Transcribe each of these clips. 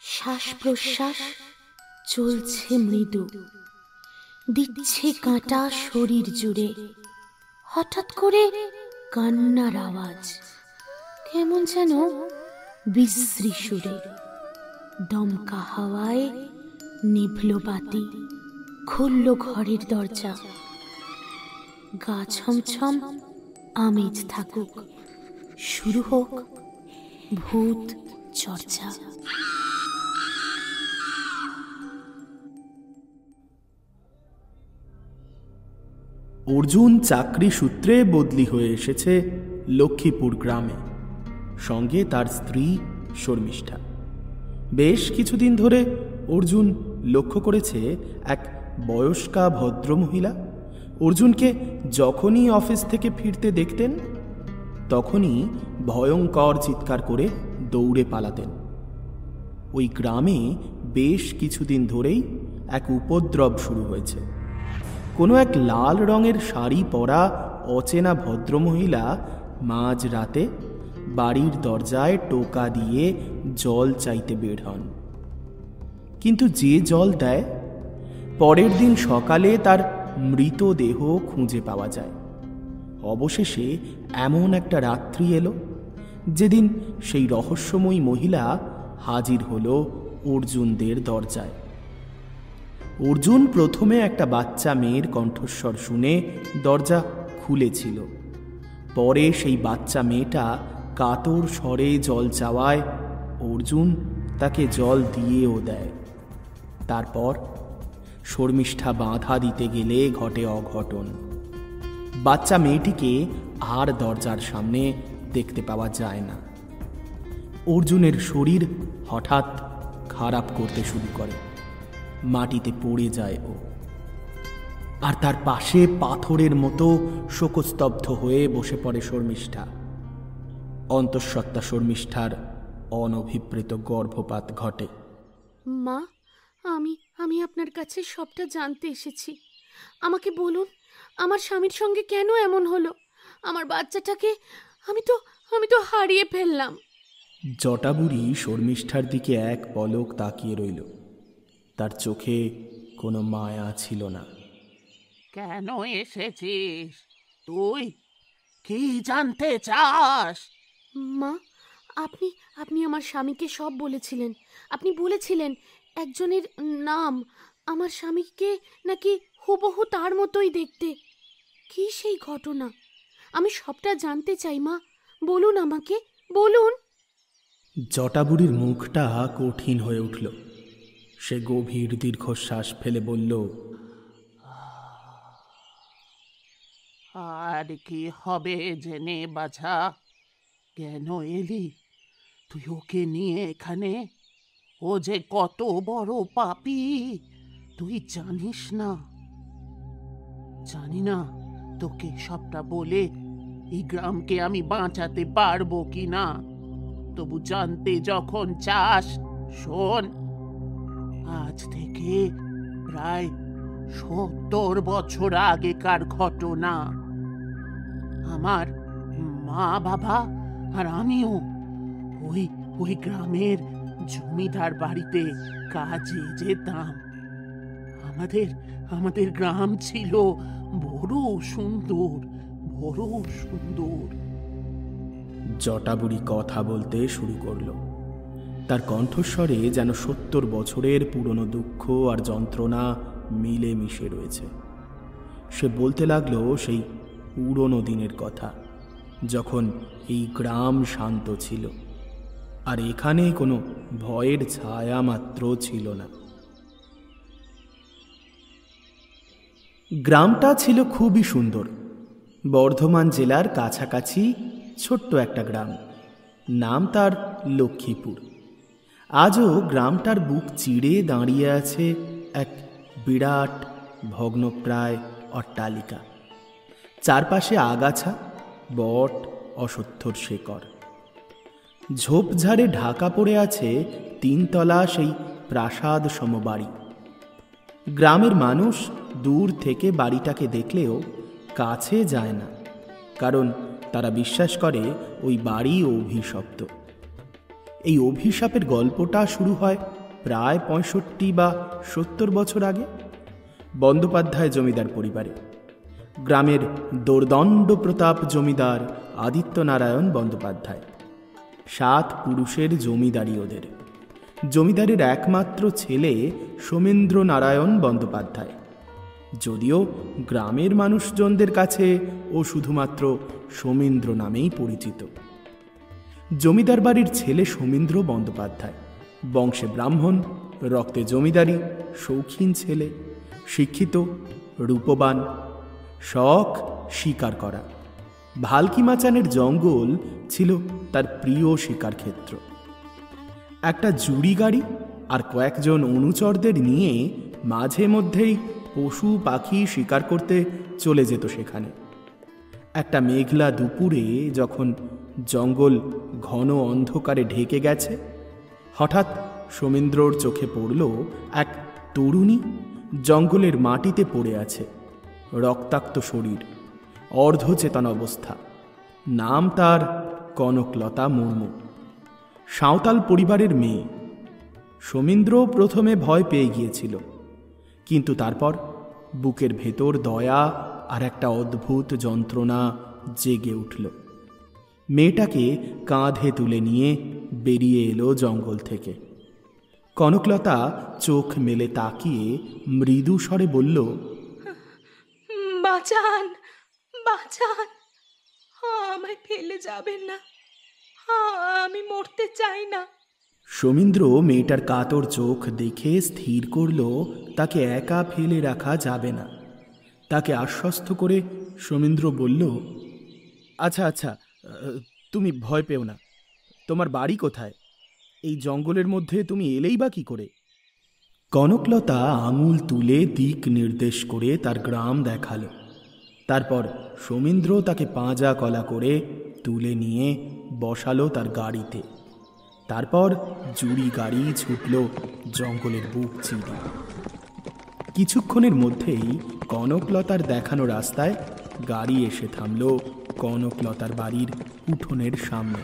শ্বাস প্রশ্বাস চলছে মৃদু, দিচ্ছে কাঁটা শরীর জুড়ে। হঠাৎ করে কান্নার আওয়াজ, কেমন যেন বিশ্রী সুরে। দমকা হাওয়ায় নিভল বাতি, খুলল ঘরের দরজা। গা ছমছম আমেজ থাকুক, শুরু হোক ভূত চর্চা। অর্জুন চাকরি সূত্রে বদলি হয়ে এসেছে লক্ষ্মীপুর গ্রামে, সঙ্গে তার স্ত্রী শর্মিষ্ঠা। বেশ কিছুদিন ধরে অর্জুন লক্ষ্য করেছে এক বয়স্কা ভদ্রমহিলা অর্জুনকে যখনই অফিস থেকে ফিরতে দেখতেন তখনই ভয়ঙ্কর চিৎকার করে দৌড়ে পালাতেন। ওই গ্রামে বেশ কিছুদিন ধরেই এক উপদ্রব শুরু হয়েছে। কোনো এক লাল রঙের শাড়ি পরা অচেনা ভদ্রমহিলা মাঝ রাতে বাড়ির দরজায় টোকা দিয়ে জল চাইতে বের হন। কিন্তু যে জল দেয়, পরের দিন সকালে তার মৃতদেহ খুঁজে পাওয়া যায়। অবশেষে এমন একটা রাত্রি এলো যেদিন সেই রহস্যময়ী মহিলা হাজির হলো অর্জুনদের দরজায়। অর্জুন প্রথমে একটা বাচ্চা মেয়ের কণ্ঠস্বর শুনে দরজা খুলেছিল। পরে সেই বাচ্চা মেয়েটা কাতর স্বরে জল চাওয়ায় অর্জুন তাকে জল দিয়েও দেয়। তারপর শর্মিষ্ঠা বাধা দিতে গেলে ঘটে অঘটন। বাচ্চা মেয়েটিকে আর দরজার সামনে দেখতে পাওয়া যায় না। অর্জুনের শরীর হঠাৎ খারাপ করতে শুরু করে, মাটিতে পড়ে যায় ও। আর তার পাশে পাথরের মতো শোকস্তব্ধ হয়ে বসে পড়ে শর্মিষ্ঠা। অন্তঃসত্ত্বা শর্মিষ্ঠার অনভিপ্রেত গর্ভপাত ঘটে। মা, আমি আপনার কাছে সবটা জানতে এসেছি। আমাকে বলুন, আমার স্বামীর সঙ্গে কেন এমন হলো? আমার বাচ্চাটাকে আমি তো হারিয়ে ফেললাম। জটাবুড়ি শর্মিষ্ঠার দিকে এক পলক তাকিয়ে রইল। তার চোখে কোনো মায়া ছিল না। কেন এসেছিস তুই? কি জানতে চাস? মা, আপনি আমার স্বামীকে সব বলেছিলেন। আপনি বলেছিলেন একজনের নাম, আমার স্বামীকে নাকি হুবহু তার মতোই দেখতে। কি সেই ঘটনা? আমি সবটা জানতে চাই মা, বলুন আমাকে, বলুন। জটাবুড়ির মুখটা কঠিন হয়ে উঠল। সে গভীর দীর্ঘশ্বাস ফেলে বলল, আর কি হবে জেনে বাছা? কেন এলি তুই ওকে নিয়ে এখানে? ও যে কত বড় পাপী তুই জানিস না? জানি না তোকে সবটা বলে এই গ্রামকে আমি বাঁচাতে পারবো কি না, তবু জানতে যখন চাস শোন। আজ থেকে প্রায় 70 বছর আগেকার ঘটনা। আমার মা বাবা আর আমিও ওই গ্রামের জমিদার বাড়িতে কাজে যেতাম। আমাদের গ্রাম ছিল বড় সুন্দর, বড় সুন্দর। জটাবুড়ি কথা বলতে শুরু করল। তার কণ্ঠস্বরে যেন 70 বছরের পুরনো দুঃখ আর যন্ত্রণা মিলে মিশে রয়েছে। সে বলতে লাগলো সেই পুরনো দিনের কথা, যখন এই গ্রাম শান্ত ছিল আর এখানে কোনো ভয়ের ছায়া মাত্র ছিল না। গ্রামটা ছিল খুবই সুন্দর। বর্ধমান জেলার কাছাকাছি ছোট্ট একটা গ্রাম, নাম তার লক্ষ্মীপুর। আজও গ্রামটার বুক চিড়ে দাঁড়িয়ে আছে এক বিরাট ভগ্নপ্রায় অট্টালিকা। চারপাশে আগাছা, বট, অশ্বত্থর শেকড়। ঝোপঝাড়ে ঢাকা পড়ে আছে 3 তলা সেই প্রাসাদ সমবাড়ি। গ্রামের মানুষ দূর থেকে বাড়িটাকে দেখলেও কাছে যায় না, কারণ তারা বিশ্বাস করে ওই বাড়ি অভিশপ্ত। এই অভিশাপের গল্পটা শুরু হয় প্রায় 65 বা 70 বছর আগে, বন্দ্যোপাধ্যায় জমিদার পরিবারে। গ্রামের দোর্দণ্ড প্রতাপ জমিদার আদিত্যনারায়ণ বন্দ্যোপাধ্যায়। 7 পুরুষের জমিদারি ওদের। জমিদারের একমাত্র ছেলে সোমেন্দ্র নারায়ণ বন্দ্যোপাধ্যায়, যদিও গ্রামের মানুষজনদের কাছে ও শুধুমাত্র সোমেন্দ্র নামেই পরিচিত। জমিদার বাড়ির ছেলে সোমেন্দ্র বন্দ্যোপাধ্যায় বংশে ব্রাহ্মণ, রক্তে জমিদারি, শৌখিন ছেলে, শিক্ষিত, রূপবান, শখ শিকার করা। ভালকি মাচানের জঙ্গল ছিল তার প্রিয় শিকার ক্ষেত্র। একটা জুড়ি গাড়ি আর কয়েকজন অনুচরদের নিয়ে মাঝে মধ্যেই পশু পাখি শিকার করতে চলে যেত সেখানে। একটা মেঘলা দুপুরে যখন জঙ্গল ঘন অন্ধকারে ঢেকে গেছে, হঠাৎ সোমেন্দ্রর চোখে পড়ল এক তরুণী জঙ্গলের মাটিতে পড়ে আছে, রক্তাক্ত শরীর, অর্ধচেতন অবস্থা। নাম তার কনকলতা মুর্মু, সাঁওতাল পরিবারের মেয়ে। সোমেন্দ্র প্রথমে ভয় পেয়ে গিয়েছিল, কিন্তু তারপর বুকের ভেতর দয়া আর একটা অদ্ভুত যন্ত্রণা জেগে উঠল। মেয়েটাকে কাঁধে তুলে নিয়ে বেরিয়ে এলো জঙ্গল থেকে। কনকলতা চোখ মেলে তাকিয়ে মৃদু স্বরে বলল, বাঁচান, বাঁচান, আমায় ফেলে যাবেন না, আমি মরতে চাই না। সোমেন্দ্র মেয়েটার কাতর চোখ দেখে স্থির করল তাকে একা ফেলে রাখা যাবে না। তাকে আশ্বস্ত করে সোমেন্দ্র বলল, আচ্ছা আচ্ছা, তুমি ভয় পেও না। তোমার বাড়ি কোথায়? এই জঙ্গলের মধ্যে তুমি এলেই বা কি করে? কনকলতা আঙুল তুলে দিক নির্দেশ করে তার গ্রাম দেখালো। তারপর সোমেন্দ্র তাকে পাঁজা কলা করে তুলে নিয়ে বসালো তার গাড়িতে। তারপর জুড়ি গাড়ি ছুটল জঙ্গলের বুক চিরে। কিছুক্ষণের মধ্যেই কনকলতার দেখানো রাস্তায় গাড়ি এসে থামল কনকলতার বাড়ির উঠোনের সামনে।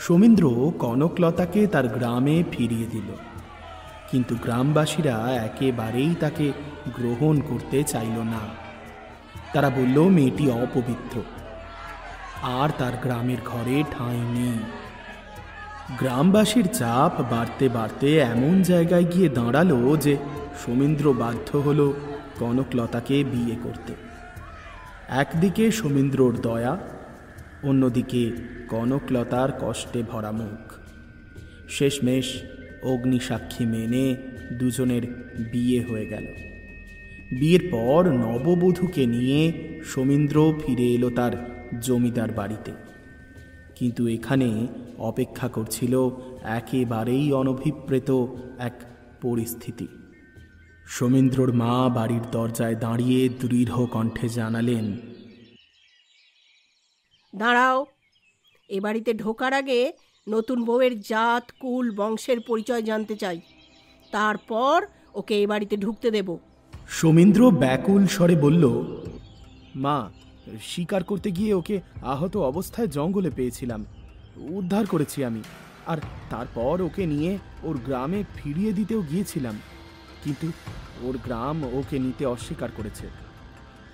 সোমেন্দ্র কনকলতাকে তার গ্রামে ফিরিয়ে দিল, কিন্তু গ্রামবাসীরা একেবারেই তাকে গ্রহণ করতে চাইল না। তারা বলল মেয়েটি অপবিত্র, আর তার গ্রামের ঘরে ঠাঁই নেই। গ্রামবাসীর চাপ বাড়তে বাড়তে এমন জায়গায় গিয়ে দাঁড়ালো যে সোমেন্দ্র বাধ্য হল কনকলতাকে বিয়ে করতে। একদিকে সোমেন্দ্রর দয়া, অন্যদিকে কনকলতার কষ্টে ভরা মুখ। শেষমেশ অগ্নিসাক্ষী মেনে দুজনের বিয়ে হয়ে গেল। বিয়ের পর নববধূকে নিয়ে সোমেন্দ্র ফিরে এলো তার জমিদার বাড়িতে, কিন্তু এখানে অপেক্ষা করছিল একেবারেই অনভিপ্রেত এক পরিস্থিতি। সোমেন্দ্রর মা বাড়ির দরজায় দাঁড়িয়ে দৃঢ় কণ্ঠে জানালেন, দাঁড়াও, এ বাড়িতে ঢোকার আগে নতুন বউয়ের জাত কুল বংশের পরিচয় জানতে চাই, তারপর ওকে এ বাড়িতে ঢুকতে দেব। সোমেন্দ্র ব্যাকুল স্বরে বলল, মা, শিকার করতে গিয়ে ওকে আহত অবস্থায় জঙ্গলে পেয়েছিলাম, উদ্ধার করেছি আমি, আর তারপর ওকে নিয়ে ওর গ্রামে ফিরিয়ে দিতেও গিয়েছিলাম, কিন্তু ওর গ্রাম ওকে নিতে অস্বীকার করেছে।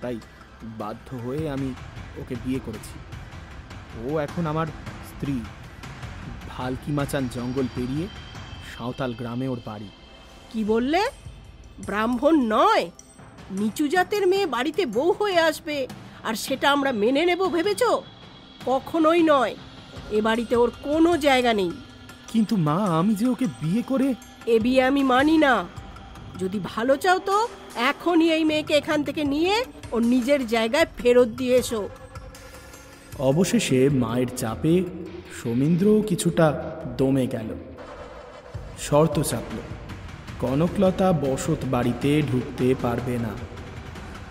তাই বাধ্য হয়ে আমি ওকে বিয়ে করেছি। ও এখন আমার স্ত্রী। ভালকি মাচান জঙ্গল পেরিয়ে সাঁওতাল গ্রামে ওর বাড়ি। কি বললে? ব্রাহ্মণ নয়, নিচু জাতের মেয়ে বাড়িতে বউ হয়ে আসবে আর সেটা আমরা মেনে নেব ভেবেছ? কখনোই নয়, এ বাড়িতে ওর কোনো জায়গা নেই। কিন্তু মা, আমি যে ওকে বিয়ে করে... এ বিয়ে আমি মানি না। যদি ভালো চাও তো এখনই এই মেয়েকে এখান থেকে নিয়ে ওর নিজের জায়গায় ফেরত দিয়ে এসো। অবশেষে মায়ের চাপে সোমেন্দ্র কিছুটা দমে গেল। শর্ত চাপল, কনকলতা বসত বাড়িতে ঢুকতে পারবে না,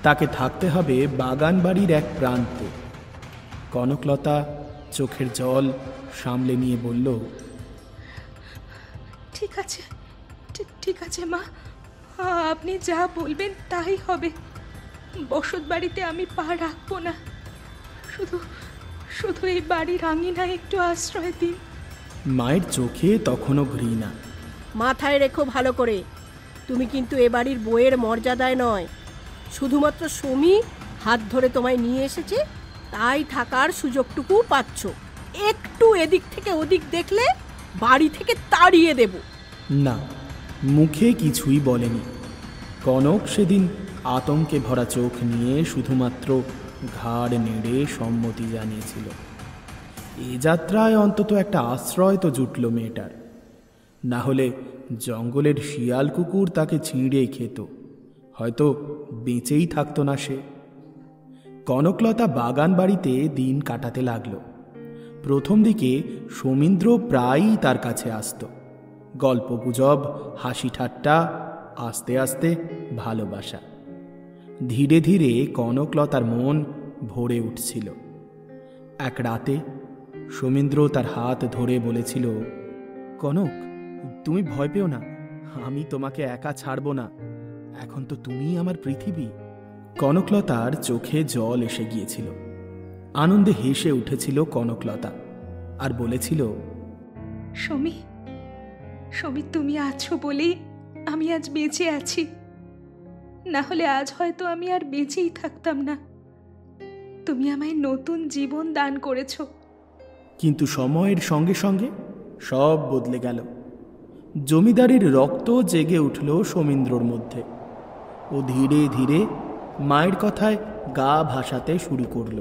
তাকে থাকতে হবে বাগান বাড়ির এক প্রান্তে। কনকলতা চোখের জল সামলে নিয়ে বলল, ঠিক আছে, ঠিক আছে মা, আপনি যা বলবেন তাই হবে। বসত বাড়িতে আমি পা রাখবো না, শুধু এই বাড়ির আঙিনায় একটু আশ্রয় দিন। মায়ের চোখে তখনও ঘৃণা। মাথায় রেখো ভালো করে, তুমি কিন্তু এ বাড়ির বউয়ের মর্যাদায় নয়। শুধুমাত্র সমী হাত ধরে তোমায় নিয়ে এসেছে, তাই থাকার সুযোগটুকু পাচ্ছ। একটু এদিক থেকে ওদিক দেখলে বাড়ি থেকে তাড়িয়ে দেব। না, মুখে কিছুই বলেনি। কনক সেদিন আতঙ্কে ভরা চোখ নিয়ে শুধুমাত্র ঘাড় নেড়ে সম্মতি জানিয়েছিল। এ যাত্রায় অন্তত একটা আশ্রয় তো জুটল মেয়েটার, না হলে জঙ্গলের শিয়াল কুকুর তাকে ছিঁড়ে খেত, হয়তো বেঁচেই থাকতো না সে। কনকলতা বাগান বাড়িতে দিন কাটাতে লাগল। প্রথম দিকে সমীন্দ্র প্রায়ই তার কাছে আসত। গল্পগুজব, হাসি ঠাট্টা, আস্তে আস্তে ভালোবাসা। ধীরে ধীরে কনকলতার মন ভরে উঠছিল। এক রাতে সমীন্দ্র তার হাত ধরে বলেছিল, কনক, তুমি ভয় পেও না, আমি তোমাকে একা ছাড়ব না। এখন তো তুমিই আমার পৃথিবী। কনকলতার চোখে জল এসে গিয়েছিল। আনন্দে হেসে উঠেছিল কনকলতা আর বলেছিল, সমী, সমী, তুমি আছো বলেই আমি আজ বেঁচে আছি, না হলে আজ হয়তো আমি আর বেঁচেই থাকতাম না। তুমি আমায় নতুন জীবন দান করেছো। কিন্তু সময়ের সঙ্গে সঙ্গে সব বদলে গেল। জমিদারির রক্ত জেগে উঠল সমীন্দ্রর মধ্যে। ও ধীরে ধীরে মায়ের কথায় গা ভাসাতে শুরু করল।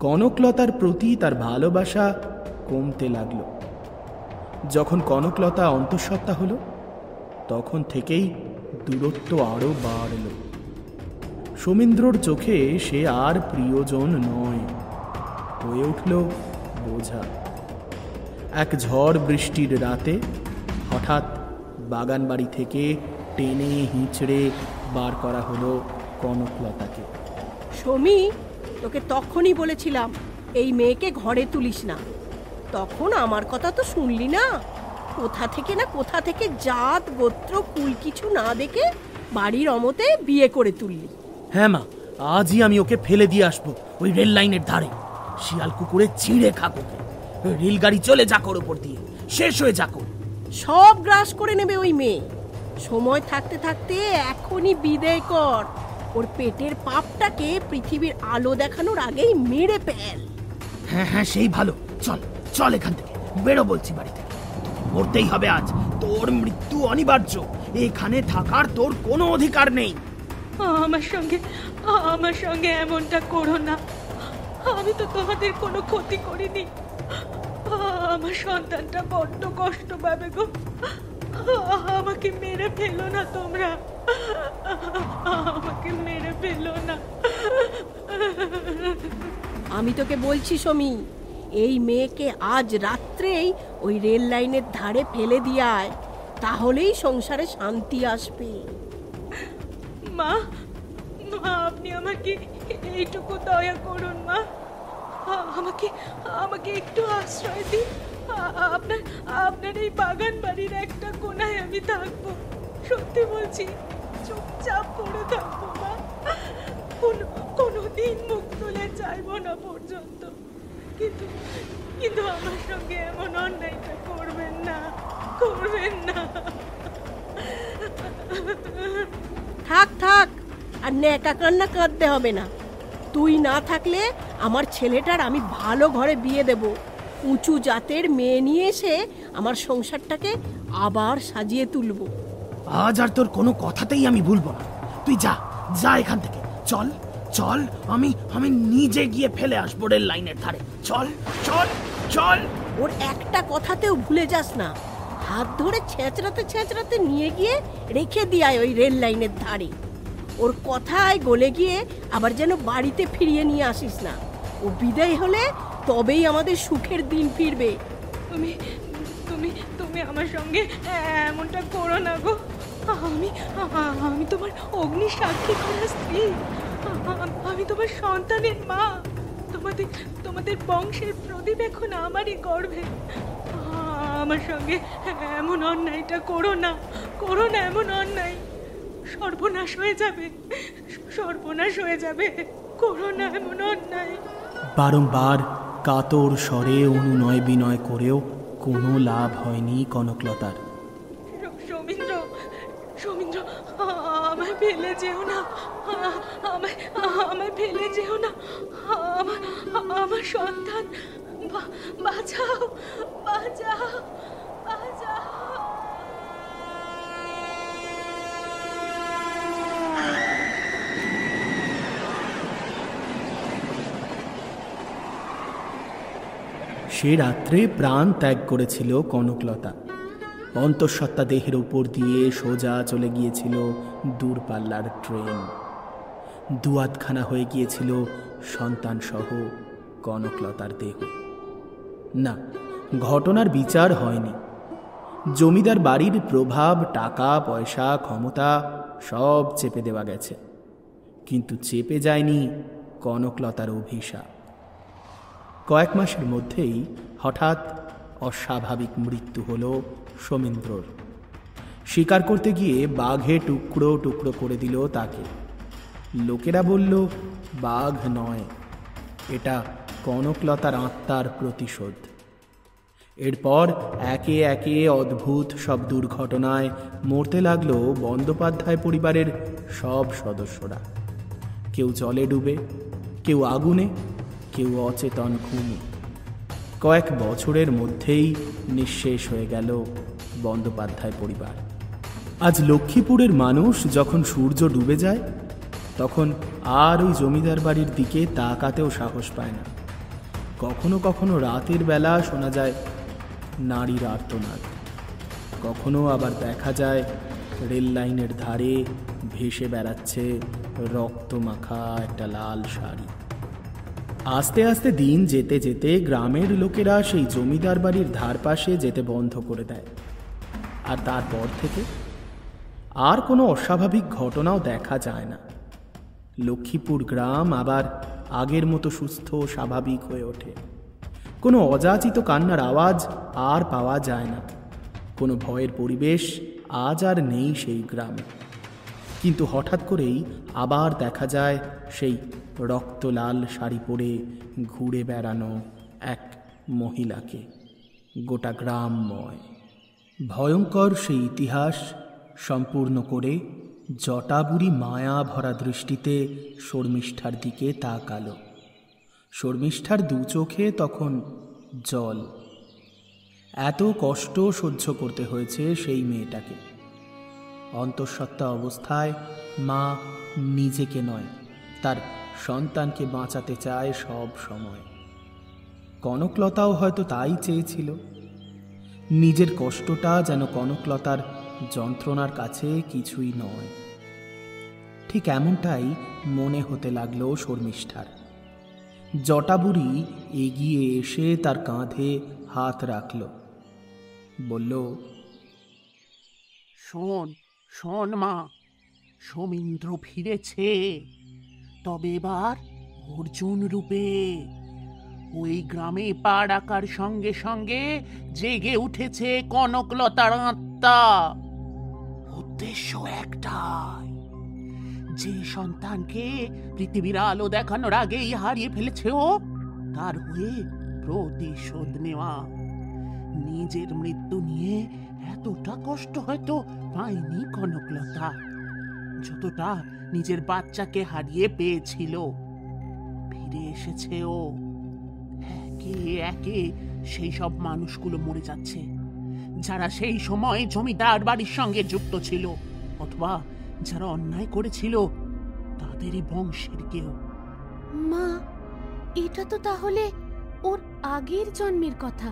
কনকলতার প্রতি তার ভালোবাসা কমতে লাগল। যখন কনকলতা অন্তঃসত্ত্বা হলো, তখন থেকেই দূরত্ব আরও বাড়ল। সমীন্দ্রর চোখে সে আর প্রিয়জন নয়, হয়ে উঠল বোঝা। এক ঝড় বৃষ্টির রাতে হঠাৎ বাগান বাড়ি থেকে টেনে হিঁচড়ে বার করা হলো কনকলতাকে। সমী, তোকে তখনই বলেছিলাম এই মেয়েকে ঘরে তুলিস না। তখন আমার কথা তো শুনলি না। কোথা থেকে জাত গোত্র কুল কিছু না দেখে বাড়ির অমতে বিয়ে করে তুললি। হ্যাঁ মা, আজই আমি ওকে ফেলে দিয়ে আসবো ওই রেল লাইনের ধারে। শিয়াল কুকুরে ছিঁড়ে খাক ওকে। রেলগাড়ি চলে যাক ওর উপর দিয়ে, শেষ হয়ে যাক। সব গ্রাস করে নেবে ওই মেয়ে। সময় থাকতে থাকতে এখনই বিদায় কর। ওর পেটের পাপটাকে পৃথিবীর আলো দেখানোর আগেই মেরে ফেল। হ্যাঁ হ্যাঁ, সেই ভালো। চল চল এখান থেকে, বেরো বলছি বাড়ি থেকে। মরতেই হবে আজ, তোর মৃত্যু অনিবার্য। এখানে থাকার তোর কোনো অধিকার নেই। আমার সঙ্গে এমনটা করো না। আমি তো তোমাদের কোনো ক্ষতি করিনি। আমার সন্তানটা বড্ড কষ্ট পাবে গো। আমাকে মেরে ফেলো না তোমরা, আমাকে মেরে ফেলো না। আমি তোকে বলছি সমী, এই মেয়েকে আজ রাত্রেই ওই রেল লাইনের ধারে ফেলে দিয়ে আয়, তাহলেই সংসারে শান্তি আসবে। মা, আপনি আমাকে এইটুকু দয়া করুন মা। আমাকে একটু আশ্রয় দিন। আপনার এই বাগান বাড়ির একটা কোনায় আমি থাকবো। সত্যি বলছি, চুপচাপ পড়ে থাকবো মা। কোনোদিন মুখ তুলে চাইবো না পর্যন্ত। কিন্তু আমার সঙ্গে এমন অন্যায়টা করবেন না। থাক, আর ন্যাকা কান্না কাঁদতে হবে না। তুই না থাকলে আমার ছেলেটার আমি ভালো ঘরে বিয়ে দেব। উঁচু জাতের মেয়ে নিয়ে এসে আমার সংসারটাকে আবার সাজিয়ে তুলব। আজ আর তোর কোনো কথাতেই আমি ভুলবো না। তুই যা এখান থেকে। চল, আমি নিজে গিয়ে ফেলে আসবো রেল লাইনের ধারে। চল। ওর একটা কথাতেও ভুলে যাস না। হাত ধরে ছেঁচড়াতে নিয়ে গিয়ে রেখে দিয়ে ওই রেল লাইনের ধারে। ওর কথায় গলে গিয়ে আবার যেন বাড়িতে ফিরিয়ে নিয়ে আসিস না। ও বিদায় হলে তবেই আমাদের সুখের দিন ফিরবে। তুমি আমার সঙ্গে এমনটা করো না গো। আমি তোমার অগ্নি সাক্ষী করা স্ত্রী। আমি তোমার সন্তানের মা। তোমাদের বংশের প্রদীপ এখন আমারই গর্ভে। আমার সঙ্গে এমন অন্যায়টা করো না এমন অন্যায়। সর্বনাশ হয়ে যাবে। করো না এমন অন্যায়। বারংবার কাতর স্বরে অনুনয় বিনয় করেও কোনো লাভ হয়নি কনকলতার। আমায় ফেলে যেও না, আমার আমার সন্তান, বাঁচাও, বাঁচাও, বাঁচাও। সে রাত্রে প্রাণ ত্যাগ করেছিল কনকলতা। অন্তঃসত্ত্বা দেহের উপর দিয়ে সোজা চলে গিয়েছিল দূরপাল্লার ট্রেন। দুয়াতখানা হয়ে গিয়েছিল সন্তানসহ কনকলতার দেহ। না, ঘটনার বিচার হয়নি। জমিদার বাড়ির প্রভাব, টাকা পয়সা, ক্ষমতা সব চেপে দেওয়া গেছে, কিন্তু চেপে যায়নি কনকলতার অভিশাপ। কয়েক মাসের মধ্যেই হঠাৎ অস্বাভাবিক মৃত্যু হলো সোমেন্দ্রর। শিকার করতে গিয়ে বাঘে টুকরো টুকরো করে দিল তাকে। লোকেরা বলল, বাঘ নয়, এটা কনকলতার আত্মার প্রতিশোধ। এরপর একে একে অদ্ভুত সব দুর্ঘটনায় মরতে লাগলো বন্দ্যোপাধ্যায় পরিবারের সব সদস্যরা। কেউ জলে ডুবে, কেউ আগুনে, কেউ অচেতন ঘুমে। কয়েক বছরের মধ্যেই নিঃশেষ হয়ে গেল বন্দ্যোপাধ্যায় পরিবার। আজ লক্ষ্মীপুরের মানুষ যখন সূর্য ডুবে যায়, তখন আর ওই জমিদার বাড়ির দিকে তাকাতেও সাহস পায় না। কখনো কখনো রাতের বেলা শোনা যায় নারীর আর্তনাদ, কখনো আবার দেখা যায় রেল লাইনের ধারে ভেসে বেড়াচ্ছে রক্তমাখা একটা লাল শাড়ি। আস্তে আস্তে দিন যেতে যেতে গ্রামের লোকেরা সেই জমিদার বাড়ির ধার পাশে যেতে বন্ধ করে দেয়। আর তারপর থেকে আর কোনো অস্বাভাবিক ঘটনাও দেখা যায় না। লক্ষ্মীপুর গ্রাম আবার আগের মতো সুস্থ স্বাভাবিক হয়ে ওঠে। কোনো অযাচিত কান্নার আওয়াজ আর পাওয়া যায় না। কোনো ভয়ের পরিবেশ আজ আর নেই সেই গ্রামে। কিন্তু হঠাৎ করেই আবার দেখা যায় সেই রক্তলাল শাড়ি পরে ঘুরে বেড়ানো এক মহিলাকে, গোটা গ্রামময়। ভয়ঙ্কর সেই ইতিহাস সম্পূর্ণ করে জটাবুড়ি মায়া ভরা দৃষ্টিতে শর্মিষ্ঠার দিকে তাকালো। শর্মিষ্ঠার দু চোখে তখন জল। এত কষ্ট সহ্য করতে হয়েছে সেই মেয়েটাকে। অন্তঃসত্ত্বা অবস্থায় মা নিজেকে নয়, তার সন্তানকে বাঁচাতে চায় সব সময়। কনকলতাও হয়তো তাই চেয়েছিল। নিজের কষ্টটা যেন কনকলতার যন্ত্রণার কাছে কিছুই নয়। ঠিক এমনটাই মনে হতে লাগলো শর্মিষ্ঠার। জটাবুড়ি এগিয়ে এসে তার কাঁধে হাত রাখল, বলল, শোন শোন মা, সোমেন্দ্র ফিরেছে, তবে এবার অর্জুন রূপে। ওই গ্রামে পা রাখার সঙ্গে সঙ্গে জেগে উঠেছে কনকলতার আত্মা। উদ্দেশ্য একটাই, যে সন্তানকে পৃথিবীর আলো দেখানোর আগেই হারিয়ে ফেলেছে ও, তার হয়ে প্রতিশোধ নেওয়া। নিজের মৃত্যু নিয়ে এতটা কষ্ট হয়তো পায়নি কনকলতা, যতটা নিজের বাচ্চাকে হারিয়ে পেয়েছিল। ফিরে এসেছে ও। একে একে সেই সব মানুষগুলো মরে যাচ্ছে যারা সেই সময় জমিদার বাড়ির সঙ্গে যুক্ত ছিল, অথবা যারা অন্যায় করেছিল তাদেরই বংশের কেউ। মা, এটা তো তাহলে ওর আগের জন্মের কথা।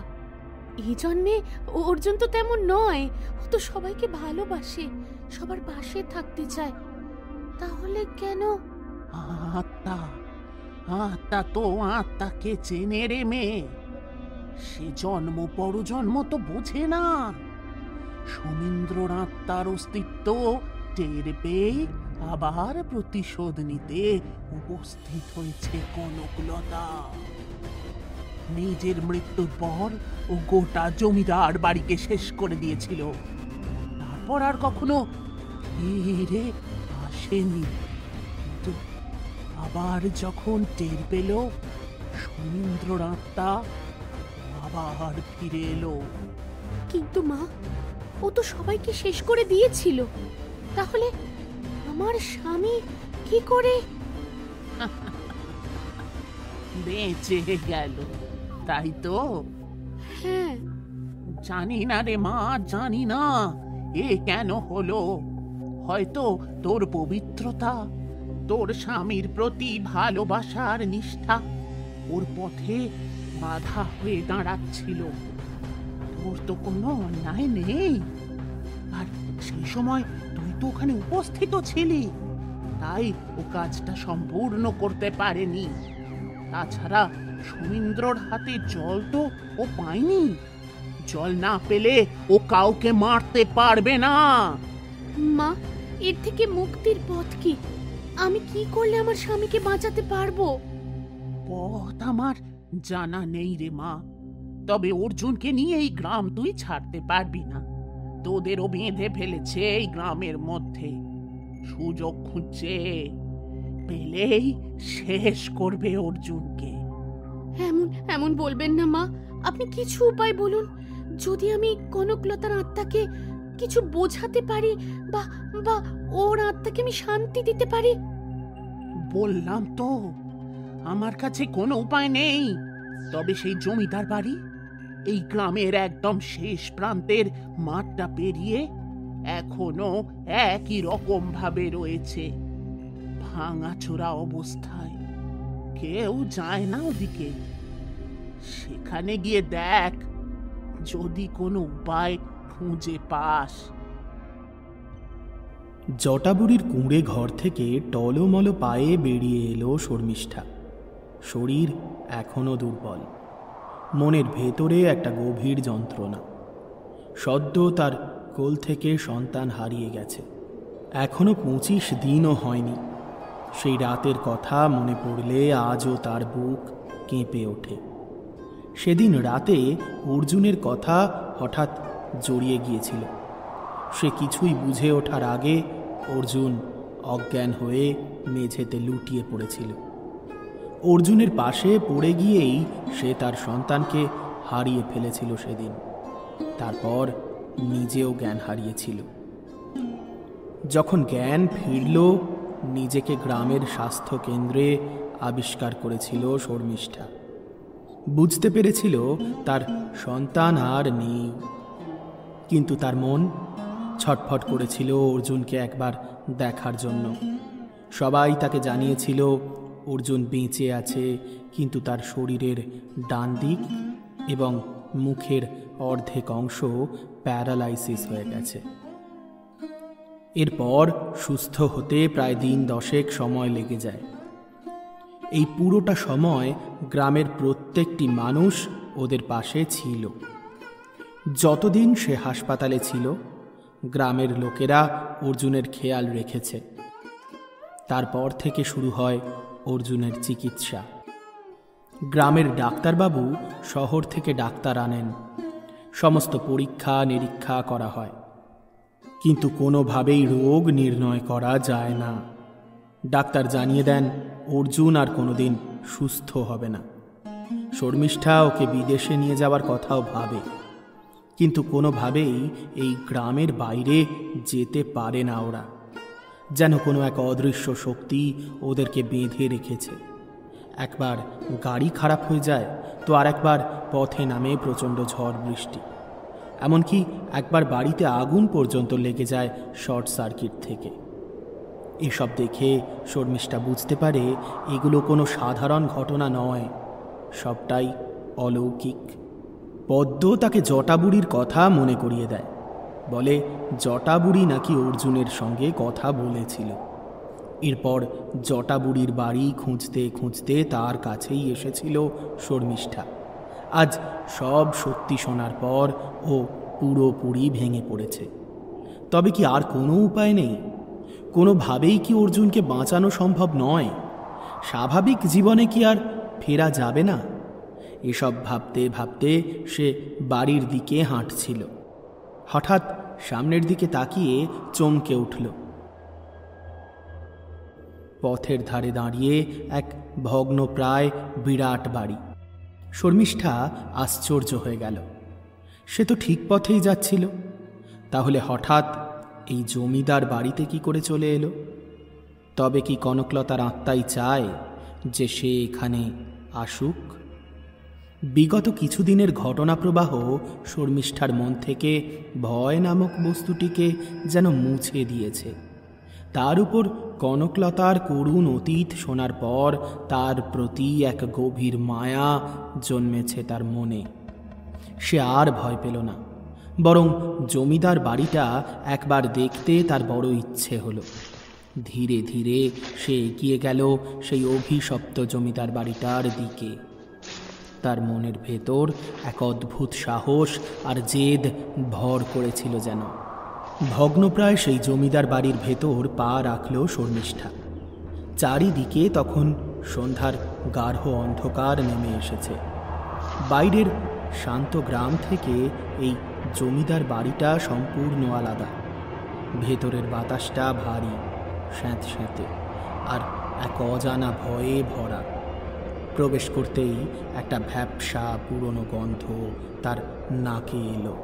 এই জন্মে অর্জুন তো তেমন নয়, ও তো সবাইকে ভালোবাসে, সবার পাশে থাকতে চায়। তাহলে কেন? আত্মা, আত্মা তো আত্মাকে চেনে রে মেয়ে। সে জন্ম পরজন্ম তো বোঝে না। সোমেন্দ্রর আত্মার অস্তিত্ব টের পেয়ে আবার প্রতিশোধ নিতে উপস্থিত হয়েছে কনকলতা। নিজের মৃত্যুর পর ও গোটা জমিদার বাড়িকে শেষ করে দিয়েছিল। তারপর আর কখনো ফিরে আসেনি। কিন্তু আবার যখন টের পেল সোমেন্দ্রর আত্মা আবার ফিরে এলো। কিন্তু মা, ও তো সবাইকে শেষ করে দিয়েছিল। তাহলে আমার স্বামী কি করে? বেঁচে গেল, তাই তো? হ্যাঁ। জানি না রে মা, জানি না এ কেন হলো। হয়তো তোর পবিত্রতা, তোর স্বামীর প্রতি ভালোবাসার নিষ্ঠা ওর পথে বাধা হয়ে দাঁড়াচ্ছিল। তোর তো কোনো অন্যায় নেই, আর সেই সময় তুই তো ওখানে উপস্থিত ছিলি, তাই ও কাজটা সম্পূর্ণ করতে পারেনি। তাছাড়া সমীন্দ্রর হাতে জল তো ও পায়নি। জল না পেলে ও কাউকে মারতে পারবে না। মা, এর থেকে মুক্তির পথ কি? আমি কি করলে আমার স্বামীকে বাঁচাতে পারবো? পথ আমার জানা নেই রে মা, তবে অর্জুনকে নিয়ে এই গ্রাম তুই ছাড়তে পারবি না। তোদেরও বেঁধে ফেলেছে এই গ্রামের মধ্যে। সুযোগ খুঁজছে, পেলেই শেষ করবে অর্জুনকে। এমন এমন বলবেন না মা, আপনি কিছু উপায় বলুন। যদি আমি কনকলতার আত্মাকে কিছু বোঝাতে পারি, বা বা ওর আত্মাকে আমি শান্তি দিতে পারি। বললাম তো, আমার কাছে কোনো উপায় নেই। তবে সেই জমিদার বাড়ি এই গ্রামের একদম শেষ প্রান্তের মাঠটা পেরিয়ে এখনো একই রকম ভাবে রয়েছে, ভাঙাচোরা অবস্থায়। কেউ যায় না ওদিকে। সেখানে গিয়ে দেখ, যদি কোনো উপায় খুঁজে পাস। জটাবুড়ির কুঁড়ে ঘর থেকে টলমল পায়ে বেরিয়ে এলো শর্মিষ্ঠা। শরীর এখনো দুর্বল, মনের ভেতরে একটা গভীর যন্ত্রণা। সদ্য তার কোল থেকে সন্তান হারিয়ে গেছে, এখনো 25 দিনও হয়নি। সেই রাতের কথা মনে পড়লে আজও তার বুক কেঁপে ওঠে। সেদিন রাতে অর্জুনের কথা হঠাৎ জড়িয়ে গিয়েছিল। সে কিছুই বুঝে ওঠার আগে অর্জুন অজ্ঞান হয়ে মেঝেতে লুটিয়ে পড়েছিল। অর্জুনের পাশে পড়ে গিয়েই সে তার সন্তানকে হারিয়ে ফেলেছিল সেদিন। তারপর নিজেও জ্ঞান হারিয়েছিল। যখন জ্ঞান ফিরল, নিজেকে গ্রামের স্বাস্থ্য কেন্দ্রে আবিষ্কার করেছিল শর্মিষ্ঠা। বুঝতে পেরেছিল তার সন্তান আর নেই, কিন্তু তার মন ছটফট করেছিল অর্জুনকে একবার দেখার জন্য। সবাই তাকে জানিয়েছিল অর্জুন বেঁচে আছে, কিন্তু তার শরীরের ডান দিক এবং মুখের অর্ধেক অংশ প্যারালাইসিস হয়ে গেছে। এরপর সুস্থ হতে প্রায় দিন 10 সময় লেগে যায়। এই পুরোটা সময় গ্রামের প্রত্যেকটি মানুষ ওদের পাশে ছিল। যতদিন সে হাসপাতালে ছিল, গ্রামের লোকেরা অর্জুনের খেয়াল রেখেছে। তারপর থেকে শুরু হয় অর্জুনের চিকিৎসা। গ্রামের ডাক্তারবাবু শহর থেকে ডাক্তার আনেন, সমস্ত পরীক্ষা নিরীক্ষা করা হয়, কিন্তু কোনোভাবেই রোগ নির্ণয় করা যায় না। ডাক্তার জানিয়ে দেন অর্জুন আর কোনোদিন সুস্থ হবে না। শর্মিষ্ঠা ওকে বিদেশে নিয়ে যাওয়ার কথাও ভাবে, কিন্তু কোনোভাবেই এই গ্রামের বাইরে যেতে পারে না ওরা। যেন কোনো এক অদৃশ্য শক্তি ওদেরকে বেঁধে রেখেছে। একবার গাড়ি খারাপ হয়ে যায়, তো আর একবার পথে নামে প্রচণ্ড ঝড় বৃষ্টি। এমনকি একবার বাড়িতে আগুন পর্যন্ত লেগে যায় শর্ট সার্কিট থেকে। এসব দেখে শর্মিষ্ঠা বুঝতে পারে এগুলো কোনো সাধারণ ঘটনা নয়, সবটাই অলৌকিক। পদ্ম তাকে জটাবুড়ির কথা মনে করিয়ে দেয়, বলে জটাবুড়ি নাকি অর্জুনের সঙ্গে কথা বলেছিল। এরপর জটাবুড়ির বাড়ি খুঁজতে খুঁজতে তার কাছেই এসেছিল শর্মিষ্ঠা। আজ সব সত্যি শোনার পর ও পুরোপুরি ভেঙে পড়েছে। তবে কি আর কোনো উপায় নেই? কোনোভাবেই কি অর্জুনকে বাঁচানো সম্ভব নয়? স্বাভাবিক জীবনে কি আর ফেরা যাবে না? এসব ভাবতে ভাবতে সে বাড়ির দিকে হাঁটছিল। হঠাৎ সামনের দিকে তাকিয়ে চমকে উঠল। পথের ধারে দাঁড়িয়ে এক ভগ্নপ্রায় বিরাট বাড়ি। শর্মিষ্ঠা আশ্চর্য হয়ে গেল। সে তো ঠিক পথেই যাচ্ছিল, তাহলে হঠাৎ এই জমিদার বাড়িতে কি করে চলে এলো? তবে কি কনকলতার আত্মাই চায় যে সে এখানে আসুক? বিগত কিছুদিনের ঘটনা প্রবাহ শর্মিষ্ঠার মন থেকে ভয় নামক বস্তুটিকে যেন মুছে দিয়েছে। তার উপর কনকলতার করুণ অতীত শোনার পর তার প্রতি এক গভীর মায়া জন্মেছে তার মনে। সে আর ভয় পেল না, বরং জমিদার বাড়িটা একবার দেখতে তার বড় ইচ্ছে হলো। ধীরে ধীরে সে এগিয়ে গেল সেই অভিশপ্ত জমিদার বাড়িটার দিকে। তার মনের ভেতর এক অদ্ভুত সাহস আর জেদ ভর করেছিল যেন। ভগ্নপ্রায় সেই জমিদার বাড়ির ভেতর পা রাখল শর্মিষ্ঠা। চারিদিকে তখন সন্ধ্যার গাঢ় অন্ধকার নেমে এসেছে। বাইরের শান্ত গ্রাম থেকে এই জমিদার বাড়িটা সম্পূর্ণ আলাদা। ভেতরের বাতাসটা ভারী, স্যাঁতস্যাঁতে আর এক অজানা ভয়ে ভরা। প্রবেশ করতেই একটা ভ্যাপসা পুরনো গন্ধ তার নাকে এলো।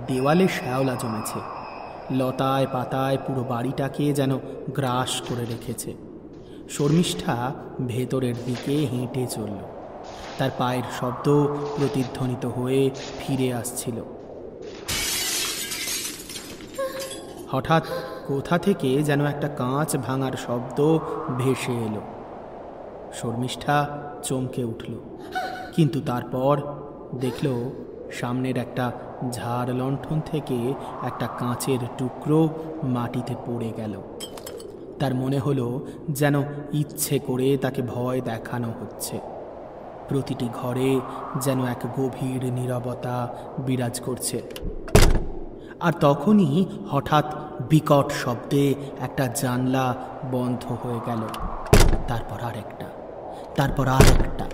দেওয়ালে শ্যাওলা জমেছে, লতায় পাতায় পুরো বাড়িটাকে যেন গ্রাস করে রেখেছে। শর্মিষ্ঠা ভেতরের দিকে হেঁটে চলল। তার পায়ের শব্দ প্রতিধ্বনিত হয়ে ফিরে আসছিল। হঠাৎ কোথা থেকে যেন একটা কাঁচ ভাঙার শব্দ ভেসে এলো। শর্মিষ্ঠা চমকে উঠল, কিন্তু তারপর দেখল সামনের একটা ঝাড় লণ্ঠন থেকে একটা কাঁচের টুকরো মাটিতে পড়ে গেল। তার মনে হলো যেন ইচ্ছে করে তাকে ভয় দেখানো হচ্ছে। প্রতিটি ঘরে যেন এক গভীর নীরবতা বিরাজ করছে। আর তখনই হঠাৎ বিকট শব্দে একটা জানলা বন্ধ হয়ে গেল, তারপর আর একটা, তারপর আর একটা।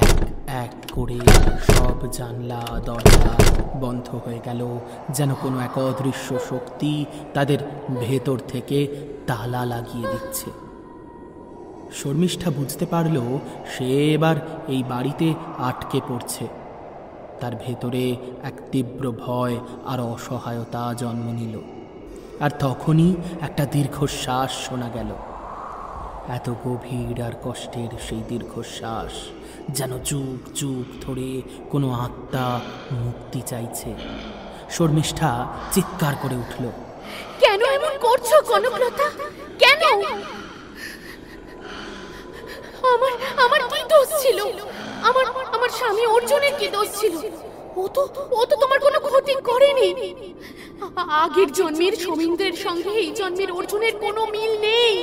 এক এক করে সব জানলা দরজা বন্ধ হয়ে গেল, যেন কোনো এক অদৃশ্য শক্তি তাদের ভেতর থেকে তালা লাগিয়ে দিচ্ছে। শর্মিষ্ঠা বুঝতে পারল সে এবার এই বাড়িতে আটকে পড়ছে। তার ভেতরে এক তীব্র ভয় আর অসহায়তা জন্ম নিল। আর তখনই একটা দীর্ঘশ্বাস শোনা গেল। এত গভীর আর কষ্টের সেই দীর্ঘশ্বাস, যেন যুগ যুগ ধরে কোনো আত্মা মুক্তি চাইছে। শর্মিষ্ঠা চিৎকার করে উঠল, কেন এমন করছো কনকলতা? কেন? আমার কি দোষ ছিল? আমার স্বামী অর্জুনের কি দোষ ছিল? ও তো তোমার কোনো ক্ষতি করেনি। আগের জন্মের সমীন্দ্রের সঙ্গে এই জন্মের অর্জুনের কোনো মিল নেই।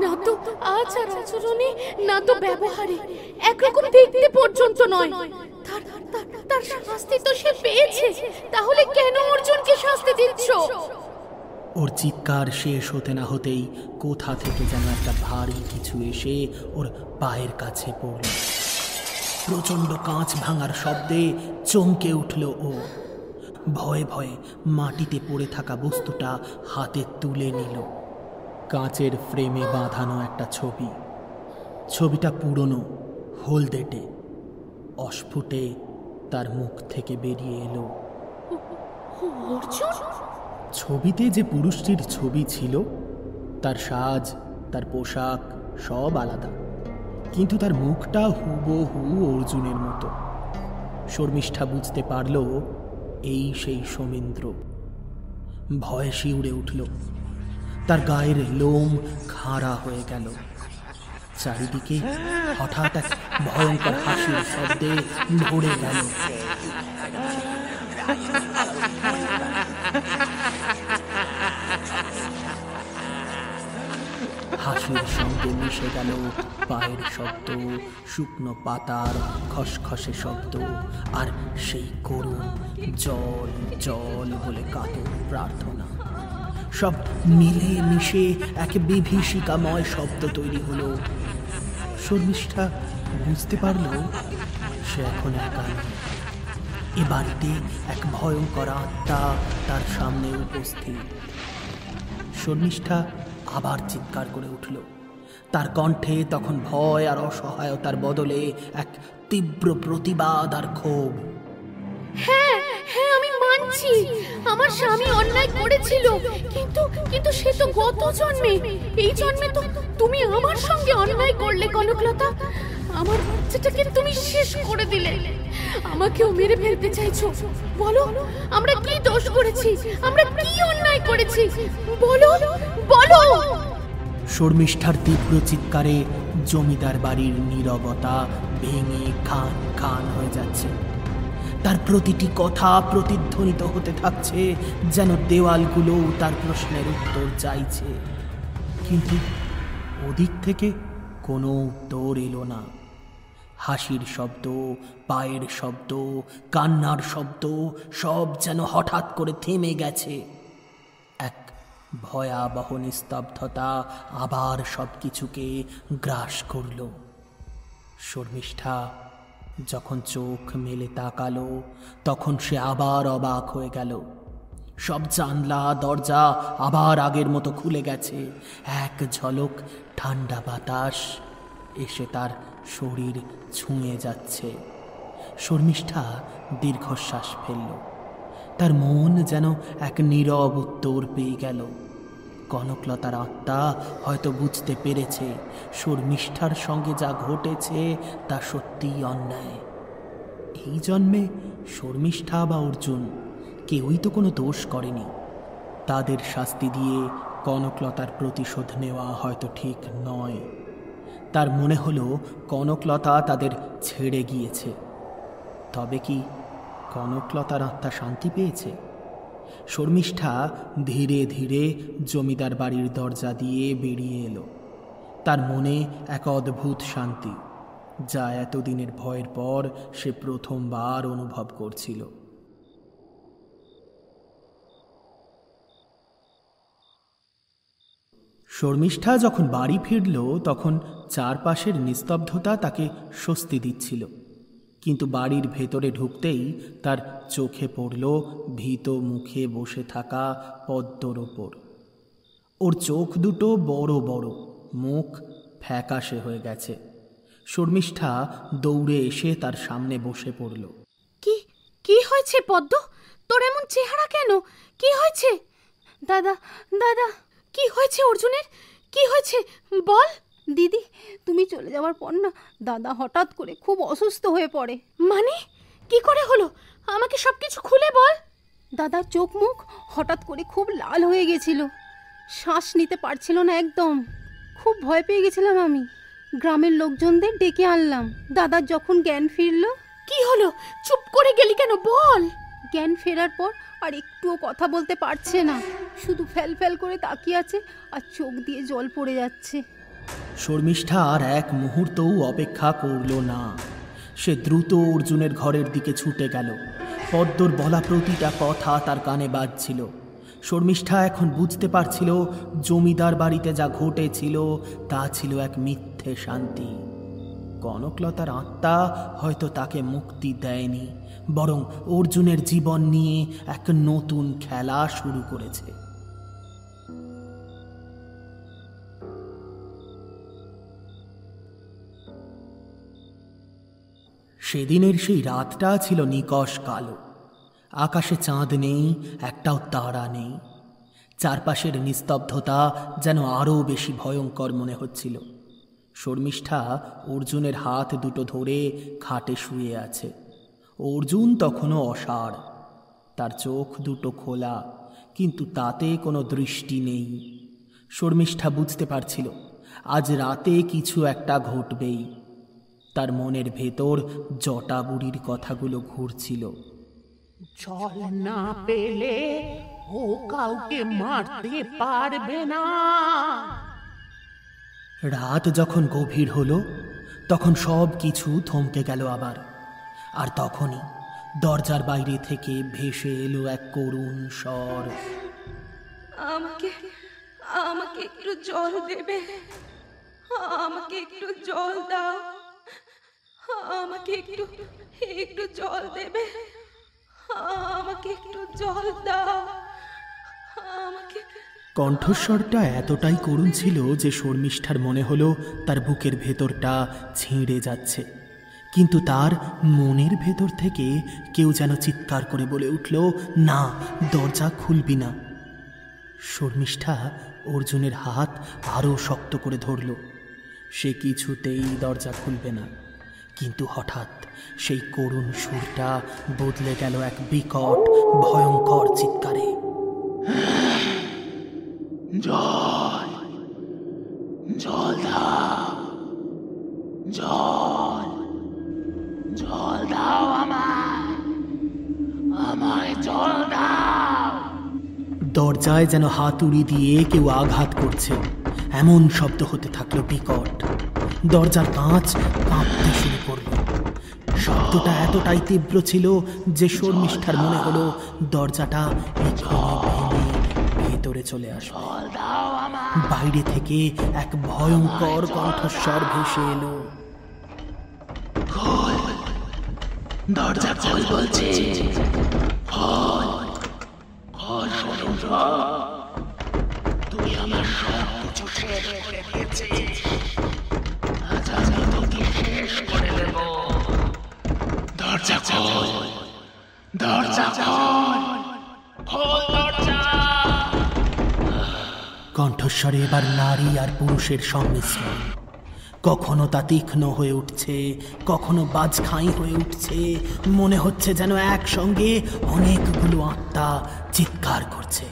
না তো আচার আচরণে, না তো ব্যবহারে, একরকম দেখতে পর্যন্ত নয়। তার শাস্তি তো সে পেয়েছে, তাহলে কেন অর্জুনকে শাস্তি দিচ্ছ? ওর চিৎকার শেষ হতে না হতেই কোথা থেকে যেন একটা ভারী কিছু এসে ওর পায়ের কাছে পড়ল। প্রচণ্ড কাঁচ ভাঙার শব্দে চমকে উঠল ও। ভয়ে ভয়ে মাটিতে পড়ে থাকা বস্তুটা হাতে তুলে নিল। কাঁচের ফ্রেমে বাঁধানো একটা ছবি। ছবিটা পুরনো, হলদেটে। অস্ফুটে তার মুখ থেকে বেরিয়ে এলো, অর্জুন? ছবিতে যে পুরুষটির ছবি ছিল, তার সাজ, তার পোশাক সব আলাদা, কিন্তু তার মুখটা হুবহু অর্জুনের মতো। শর্মিষ্ঠা বুঝতে পারল এই সেই সমীন্দ্র। ভয়ে শিউরে উঠল, তার গায়ের লোম খাড়া হয়ে গেল। চারিদিকে হঠাৎ এক ভয়ঙ্কর হাসির শব্দে ভরে গেল। হাসির সঙ্গে মিশে গেল পায়ের শব্দ, শুকনো পাতার খসখসে শব্দ, আর সেই করুণ জল জল বলে কাতর প্রার্থনা। সব মিলে মিশে এক বিভীষিকাময় শব্দ তৈরি হলো। শর্মিষ্ঠা বুঝতে পারল সে এখন একা নয়। এ বাড়িতে এক ভয়ঙ্কর আত্মা তার সামনে উপস্থিত। শর্মিষ্ঠা আবার চিৎকার করে উঠল। তার কণ্ঠে তখন ভয় আর অসহায়তার বদলে এক তীব্র প্রতিবাদ আর ক্ষোভ। হ্যাঁ হ্যাঁ, আমি মানছি আমার স্বামী অন্যায় করেছিল, কিন্তু কিন্তু সে তো গত জন্মে। এই জন্মে তো তুমি আমার সঙ্গে অন্যায় করলে কনকলতা। আমার বাচ্চাটাকে তুমি শেষ করে দিলে, আমাকেও মেরে ফেলতে চাইছো। বলো আমরা কি দোষ করেছি, আমরা কি অন্যায় করেছি, বলো বলো। শর্মিষ্ঠার তীব্র চিৎকারে জমিদার বাড়ির নীরবতা ভেঙে খান খান হয়ে যাচ্ছে। তার প্রতিটি কথা প্রতিধ্বনিত হতে থাকছে, যেন দেওয়ালগুলো তার প্রশ্নের উত্তর চাইছে। কিন্তু ওদিক থেকে কোনো উত্তর এলো না। হাসির শব্দ, পায়ের শব্দ, কান্নার শব্দ সব যেন হঠাৎ করে থেমে গেছে। এক ভয়াবহ নিস্তব্ধতা আবার সব কিছুকে গ্রাস করল। শর্মিষ্ঠা যখন চোখ মেলে তাকালো, তখন সে আবার অবাক হয়ে গেল। সব জানলা দরজা আবার আগের মতো খুলে গেছে। এক ঝলক ঠান্ডা বাতাস এসে তার শরীর ছুঁয়ে যাচ্ছে। শর্মিষ্ঠা দীর্ঘশ্বাস ফেলল। তার মন যেন এক নীরব উত্তর পেয়ে গেল। কনকলতার আত্মা হয়তো বুঝতে পেরেছে শর্মিষ্ঠার সঙ্গে যা ঘটেছে তা সত্যিই অন্যায়। এই জন্মে শর্মিষ্ঠা বা অর্জুন কেউই তো কোনো দোষ করেনি। তাদের শাস্তি দিয়ে কনকলতার প্রতিশোধ নেওয়া হয়তো ঠিক নয়। তার মনে হলো কনকলতা তাদের ছেড়ে গিয়েছে। তবে কি কনকলতার আত্মা শান্তি পেয়েছে? শর্মিষ্ঠা ধীরে ধীরে জমিদার বাড়ির দরজা দিয়ে বেরিয়ে এলো। তার মনে এক অদ্ভুত শান্তি, যা এতদিনের ভয়ের পর সে প্রথমবার অনুভব করছিল। শর্মিষ্ঠা যখন বাড়ি ফিরল, তখন চারপাশের নিস্তব্ধতা তাকে স্বস্তি দিচ্ছিল। কিন্তু বাড়ির ভেতরে ঢুকতেই তার চোখে পড়ল ভীত মুখে বসে থাকা পদ্মর ওপর। ওর চোখ দুটো বড় বড়, মুখ ফ্যাকাশে হয়ে গেছে। শর্মিষ্ঠা দৌড়ে এসে তার সামনে বসে পড়ল। কি কি হয়েছে পদ্ম? তোর এমন চেহারা কেন? কি হয়েছে? দাদা দাদা, কি হয়েছে অর্জুনের? কি হয়েছে বল। দিদি, তুমি চলে যাওয়ার পর না দাদা হঠাৎ করে খুব অসুস্থ হয়ে পড়ে। মানে কি করে হলো? আমাকে সবকিছু খুলে বল। দাদার চোখ মুখ হঠাৎ করে খুব লাল হয়ে গেছিল, শ্বাস নিতে পারছিল না একদম। খুব ভয় পেয়ে গেছিলাম আমি। গ্রামের লোকজনদের ডেকে আনলাম। দাদার যখন জ্ঞান ফিরল। কি হলো? চুপ করে গেলি কেন? বল। জ্ঞান ফেরার পর আর একটুও কথা বলতে পারছে না, শুধু ফ্যাল ফ্যাল করে তাকিয়ে আছে আর চোখ দিয়ে জল পড়ে যাচ্ছে। শর্মিষ্ঠা আর এক মুহূর্তও অপেক্ষা করল না। সে দ্রুত অর্জুনের ঘরের দিকে ছুটে গেল। পদ্মর বলা প্রতিটা কথা তার কানে বাজছিল। শর্মিষ্ঠা এখন বুঝতে পারছিল জমিদার বাড়িতে যা ঘটেছিল তা ছিল এক মিথ্যে শান্তি। কনকলতার আত্মা হয়তো তাকে মুক্তি দেয়নি, বরং অর্জুনের জীবন নিয়ে এক নতুন খেলা শুরু করেছে। সেদিনের সেই রাতটা ছিল নিকষ কালো। আকাশে চাঁদ নেই, একটাও তারা নেই। চারপাশের নিস্তব্ধতা যেন আরও বেশি ভয়ঙ্কর মনে হচ্ছিল। শর্মিষ্ঠা অর্জুনের হাত দুটো ধরে খাটে শুয়ে আছে। অর্জুন তখনও অসাড়, তার চোখ দুটো খোলা, কিন্তু তাতে কোনো দৃষ্টি নেই। শর্মিষ্ঠা বুঝতে পারছিল আজ রাতে কিছু একটা ঘটবেই। তার মনের ভেতর জটা বুড়ির কথাগুলো ঘুরছিল। জল না পেলে ও কাউকে মারতে পারবে না। রাত যখন গভীর হলো, তখন সব কিছু থমকে গেল আবার। আর তখনই দরজার বাইরে থেকে ভেসে এলো এক করুণ স্বর। আমাকে আমাকে একটু জল দেবে? আমাকে একটু জল দাও। আমাকে একটু একটু জল দেবে? আমাকে একটু জল দাও। আমাকে। কণ্ঠস্বরটা এতটাই করুণ ছিল যে শর্মিষ্ঠার মনে হলো তার বুকের ভেতরটা ছিঁড়ে যাচ্ছে। কিন্তু তার মনের ভেতর থেকে কেউ যেন চিৎকার করে বলে উঠল, না, দরজা খুলবি না। শর্মিষ্ঠা অর্জুনের হাত আরও শক্ত করে ধরল। সে কিছুতেই দরজা খুলবে না। কিন্তু হঠাৎ সেই করুণ সুরটা বদলে গেল এক বিকট ভয়ঙ্কর চিৎকারে। জল, জল দাও, জল, জল দাও, আমায় জল দাও। দরজায় যেন হাতুড়ি দিয়ে কেউ আঘাত করছে, এমন শব্দ হতে থাকলো বিকট। দরজার কাঁচ কাঁপতে শুরু করল। শব্দটা এতটাই তীব্র ছিল যে শর্মিষ্ঠার মনে হলো দরজাটা এক্ষুনি ভেঙে ভেতরে চলে আসবে। বাইরে থেকে এক ভয়ঙ্কর কণ্ঠস্বর ভেসে এলো, দরজা খোল বলছে, খোল, খোল সমুদ্র, তুই আমার সব কিছু শেষ করে দিয়েছিস, আজ আমি তোকে শেষ করে দেব। দরজা খোল, দরজা খোল, খোল দরজা। কণ্ঠস্বরে এবার নারী আর পুরুষের সংমিশ্রণ। কখনো তা তীক্ষ্ণ হয়ে উঠছে, কখনো বাজখাঁই হয়ে উঠছে। মনে হচ্ছে যেন একসঙ্গে অনেকগুলো আত্মা চিৎকার করছে।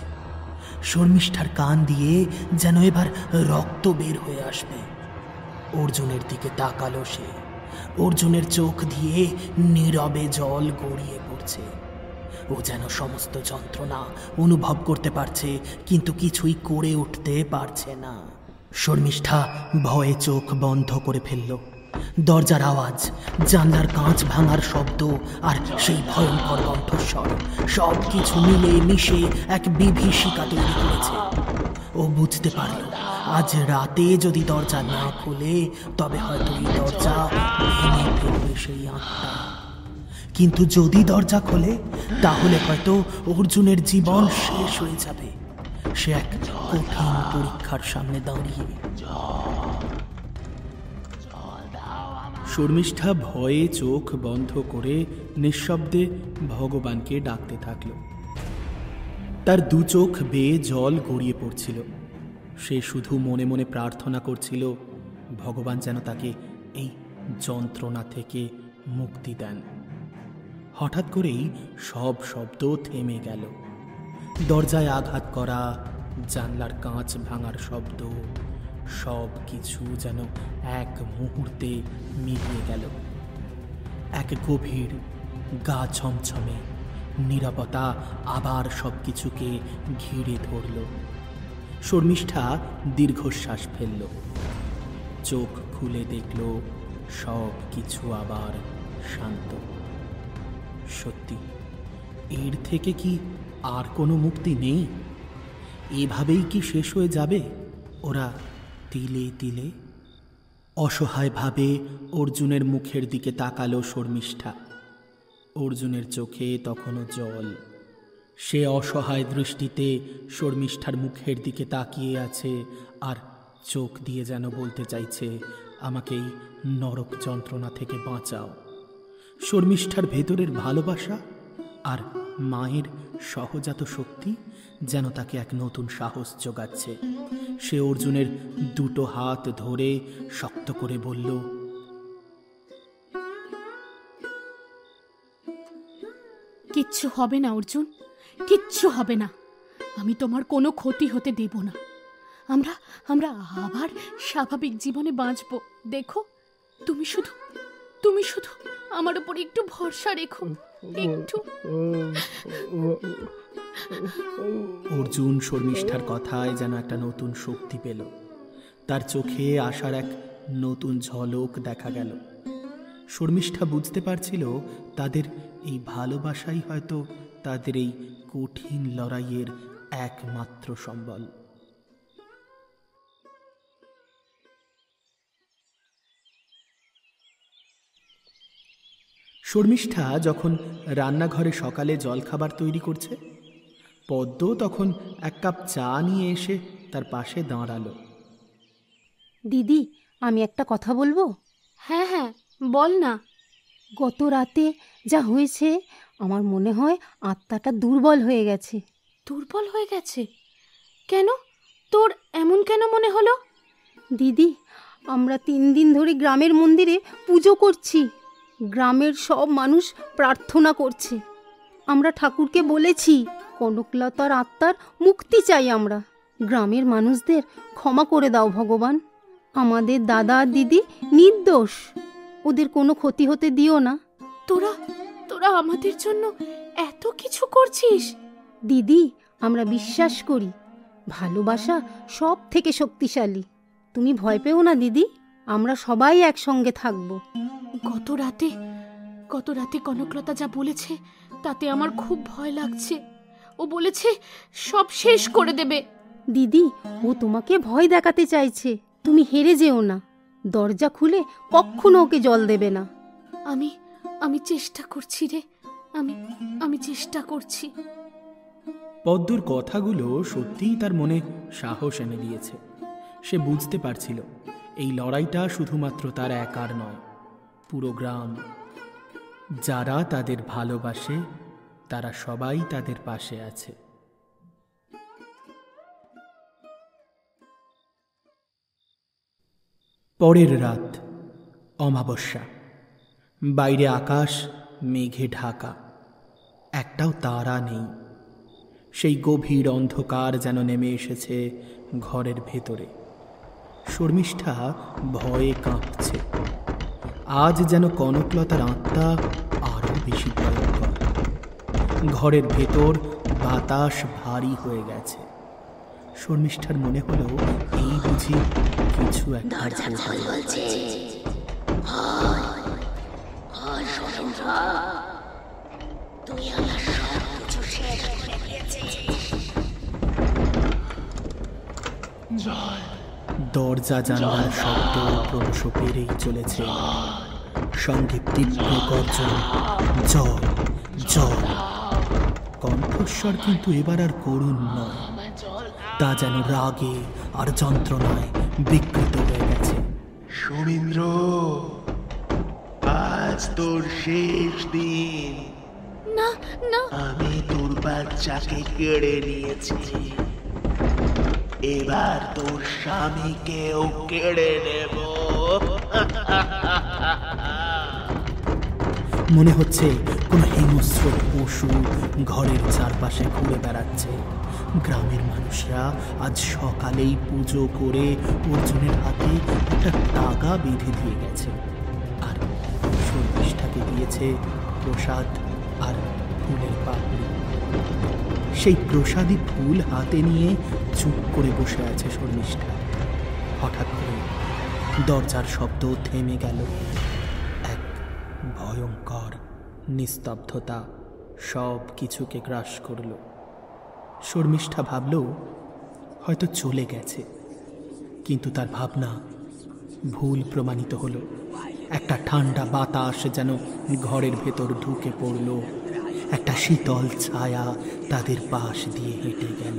শর্মিষ্ঠার কান দিয়ে যেন এবার রক্ত বের হয়ে আসবে। অর্জুনের দিকে তাকালো সে। অর্জুনের চোখ দিয়ে নীরবে জল গড়িয়ে পড়ছে। ও যেন সমস্ত যন্ত্রণা অনুভব করতে পারছে, কিন্তু কিছুই করে উঠতে পারছে না। শর্মিষ্ঠা ভয়ে চোখ বন্ধ করে ফেলল। দরজার আওয়াজ, জানলার কাঁচ ভাঙার শব্দ আর সেই ভয়ঙ্কর কণ্ঠস্বর সব কিছু মিলে মিশে এক বিভীষিকা তৈরি করেছে। ও বুঝতে পারল, আজ রাতে যদি দরজা না খোলে তবে হয়তো এই দরজা ভেঙে ফেলবে সেই আত্মা। কিন্তু যদি দরজা খোলে তাহলে হয়তো অর্জুনের জীবন শেষ হয়ে যাবে। সে এক কঠিন পরীক্ষার সামনে দাঁড়িয়ে। শর্মিষ্ঠা ভয়ে চোখ বন্ধ করে নিঃশব্দে ভগবানকে ডাকতে থাকল। তার দু চোখ বেয়ে জল গড়িয়ে পড়ছিল। সে শুধু মনে মনে প্রার্থনা করছিল, ভগবান যেন তাকে এই যন্ত্রণা থেকে মুক্তি দেন। হঠাৎ করেই সব শব্দ থেমে গেল। দরজায় আঘাত করা, জানলার কাঁচ ভাঙার শব্দ, সব কিছু যেন এক মুহূর্তে মিলিয়ে গেল। এক গভীর গা ছমছমে নীরবতা আবার সব কিছুকে ঘিরে ধরল। শর্মিষ্ঠা দীর্ঘশ্বাস ফেলল। চোখ খুলে দেখল সব কিছু আবার শান্ত। সত্যি, এর থেকে কি আর কোনো মুক্তি নেই? এভাবেই কি শেষ হয়ে যাবে ওরা তিলে তিলে? অসহায়ভাবে অর্জুনের মুখের দিকে তাকালো শর্মিষ্ঠা। অর্জুনের চোখে তখনও জল। সে অসহায় দৃষ্টিতে শর্মিষ্ঠার মুখের দিকে তাকিয়ে আছে আর চোখ দিয়ে যেন বলতে চাইছে, আমাকে এই নরক যন্ত্রণা থেকে বাঁচাও। শর্মিষ্ঠার ভেতরের ভালোবাসা আর মায়ের সহজাত শক্তি যেন তাকে এক নতুন সাহস যোগাচ্ছে। সে অর্জুনের দুটো হাত ধরে শক্ত করে বলল, কিচ্ছু হবে না অর্জুন, কিচ্ছু হবে না। আমি তোমার কোনো ক্ষতি হতে দেব না। আমরা আমরা আবার স্বাভাবিক জীবনে বাঁচবো। দেখো, তুমি শুধু আমার উপর একটু ভরসা রেখো, একটু। অর্জুন শর্মিষ্ঠার কথায় যেন একটা নতুন শক্তি পেল। তার চোখে আশার এক নতুন ঝলক দেখা গেল। শর্মিষ্ঠা বুঝতে পারছিল তাদের এই ভালোবাসাই হয়তো তাদের এই কঠিন লড়াইয়ের একমাত্র সম্বল। শর্মিষ্ঠা যখন রান্নাঘরে সকালে জলখাবার তৈরি করছে, পদ্ম তখন এক কাপ চা নিয়ে এসে তার পাশে দাঁড়ালো। দিদি, আমি একটা কথা বলবো? হ্যাঁ হ্যাঁ, বল না। গত রাতে যা হয়েছে আমার মনে হয় আত্মাটা দুর্বল হয়ে গেছে। দুর্বল হয়ে গেছে? কেন? তোর এমন কেন মনে হলো? দিদি, আমরা 3 দিন ধরে গ্রামের মন্দিরে পুজো করছি। গ্রামের সব মানুষ প্রার্থনা করছে। আমরা ঠাকুরকে বলেছি কনকলতার আত্মার মুক্তি চাই আমরা। গ্রামের মানুষদের ক্ষমা করে দাও ভগবান। আমাদের দাদা আর দিদি নির্দোষ, ওদের কোনো ক্ষতি হতে দিও না। তোরা আমাদের জন্য এত কিছু করছিস? দিদি, আমরা বিশ্বাস করি ভালোবাসা সব থেকে শক্তিশালী। তুমি ভয় পেও না দিদি, আমরা সবাই একসঙ্গে থাকবো। গত রাতে কনকলতা যা বলেছে তাতে আমার খুব ভয় লাগছে। ও বলেছে সব শেষ করে দেবে। দিদি, ও তোমাকে ভয় দেখাতে চাইছে। তুমি হেরে যেও না। দরজা খুলে কখনো ওকে জল দেবে না। আমি চেষ্টা করছি রে, আমি চেষ্টা করছি। পদ্মর কথাগুলো সত্যিই তার মনে সাহস এনে দিয়েছে। সে বুঝতে পারছিল এই লড়াইটা শুধুমাত্র তার একার নয়, পুরো গ্রাম। যারা তাদের ভালোবাসে তারা সবাই তাদের পাশে আছে। পরের রাত, অমাবস্যা। বাইরে আকাশ মেঘে ঢাকা, একটাও তারা নেই। সেই গভীর অন্ধকার যেন নেমে এসেছে ঘরের ভেতরে। শর্মিষ্ঠা ভয়ে কাঁপছে। আজ যেন কনকলতার আত্মা আরো বেশি ভয়ঙ্কর। ঘরের ভেতর বাতাস ভারী হয়ে গেছে। শর্মিষ্ঠার মনে হলো এই বুঝি কিছু একটা বলছে। দরজা জানালার শব্দ ক্রমশ বেড়েই চলেছে, সঙ্গে তীব্র গর্জন, জল জল। কণ্ঠস্বর কিন্তু এবার আর করুণ নয়, তা যেন রাগে আর যন্ত্রণায় বিকৃত হয়ে গেছে। সৌমিন্দ্র, আজ তোর শেষ দিন। না না, আমি তোর বাচ্চাকে কেড়ে নিয়েছি, এবার তোর স্বামীকেও কেড়ে নেব। মনে হচ্ছে কোনো হিংস্র পশু ঘরের চারপাশে ঘুরে বেড়াচ্ছে। গ্রামের মানুষরা আজ সকালেই পুজো করে অর্জুনের হাতে একটা তাগা বেঁধে দিয়ে গেছে, আর শর্মিষ্ঠাকে দিয়েছে প্রসাদ আর ফুলের পাপড়ি। সেই প্রসাদী ফুল হাতে নিয়ে চুপ করে বসে আছে শর্মিষ্ঠা। হঠাৎ করে দরজার শব্দ থেমে গেল। এক ভয়ঙ্কর নিস্তব্ধতা সব কিছুকে গ্রাস করল। শর্মিষ্ঠা ভাবল হয়তো চলে গেছে, কিন্তু তার ভাবনা ভুল প্রমাণিত হলো। একটা ঠান্ডা বাতাস যেন ঘরের ভেতর ঢুকে পড়ল। একটা শীতল ছায়া তাদের পাশ দিয়ে হেঁটে গেল।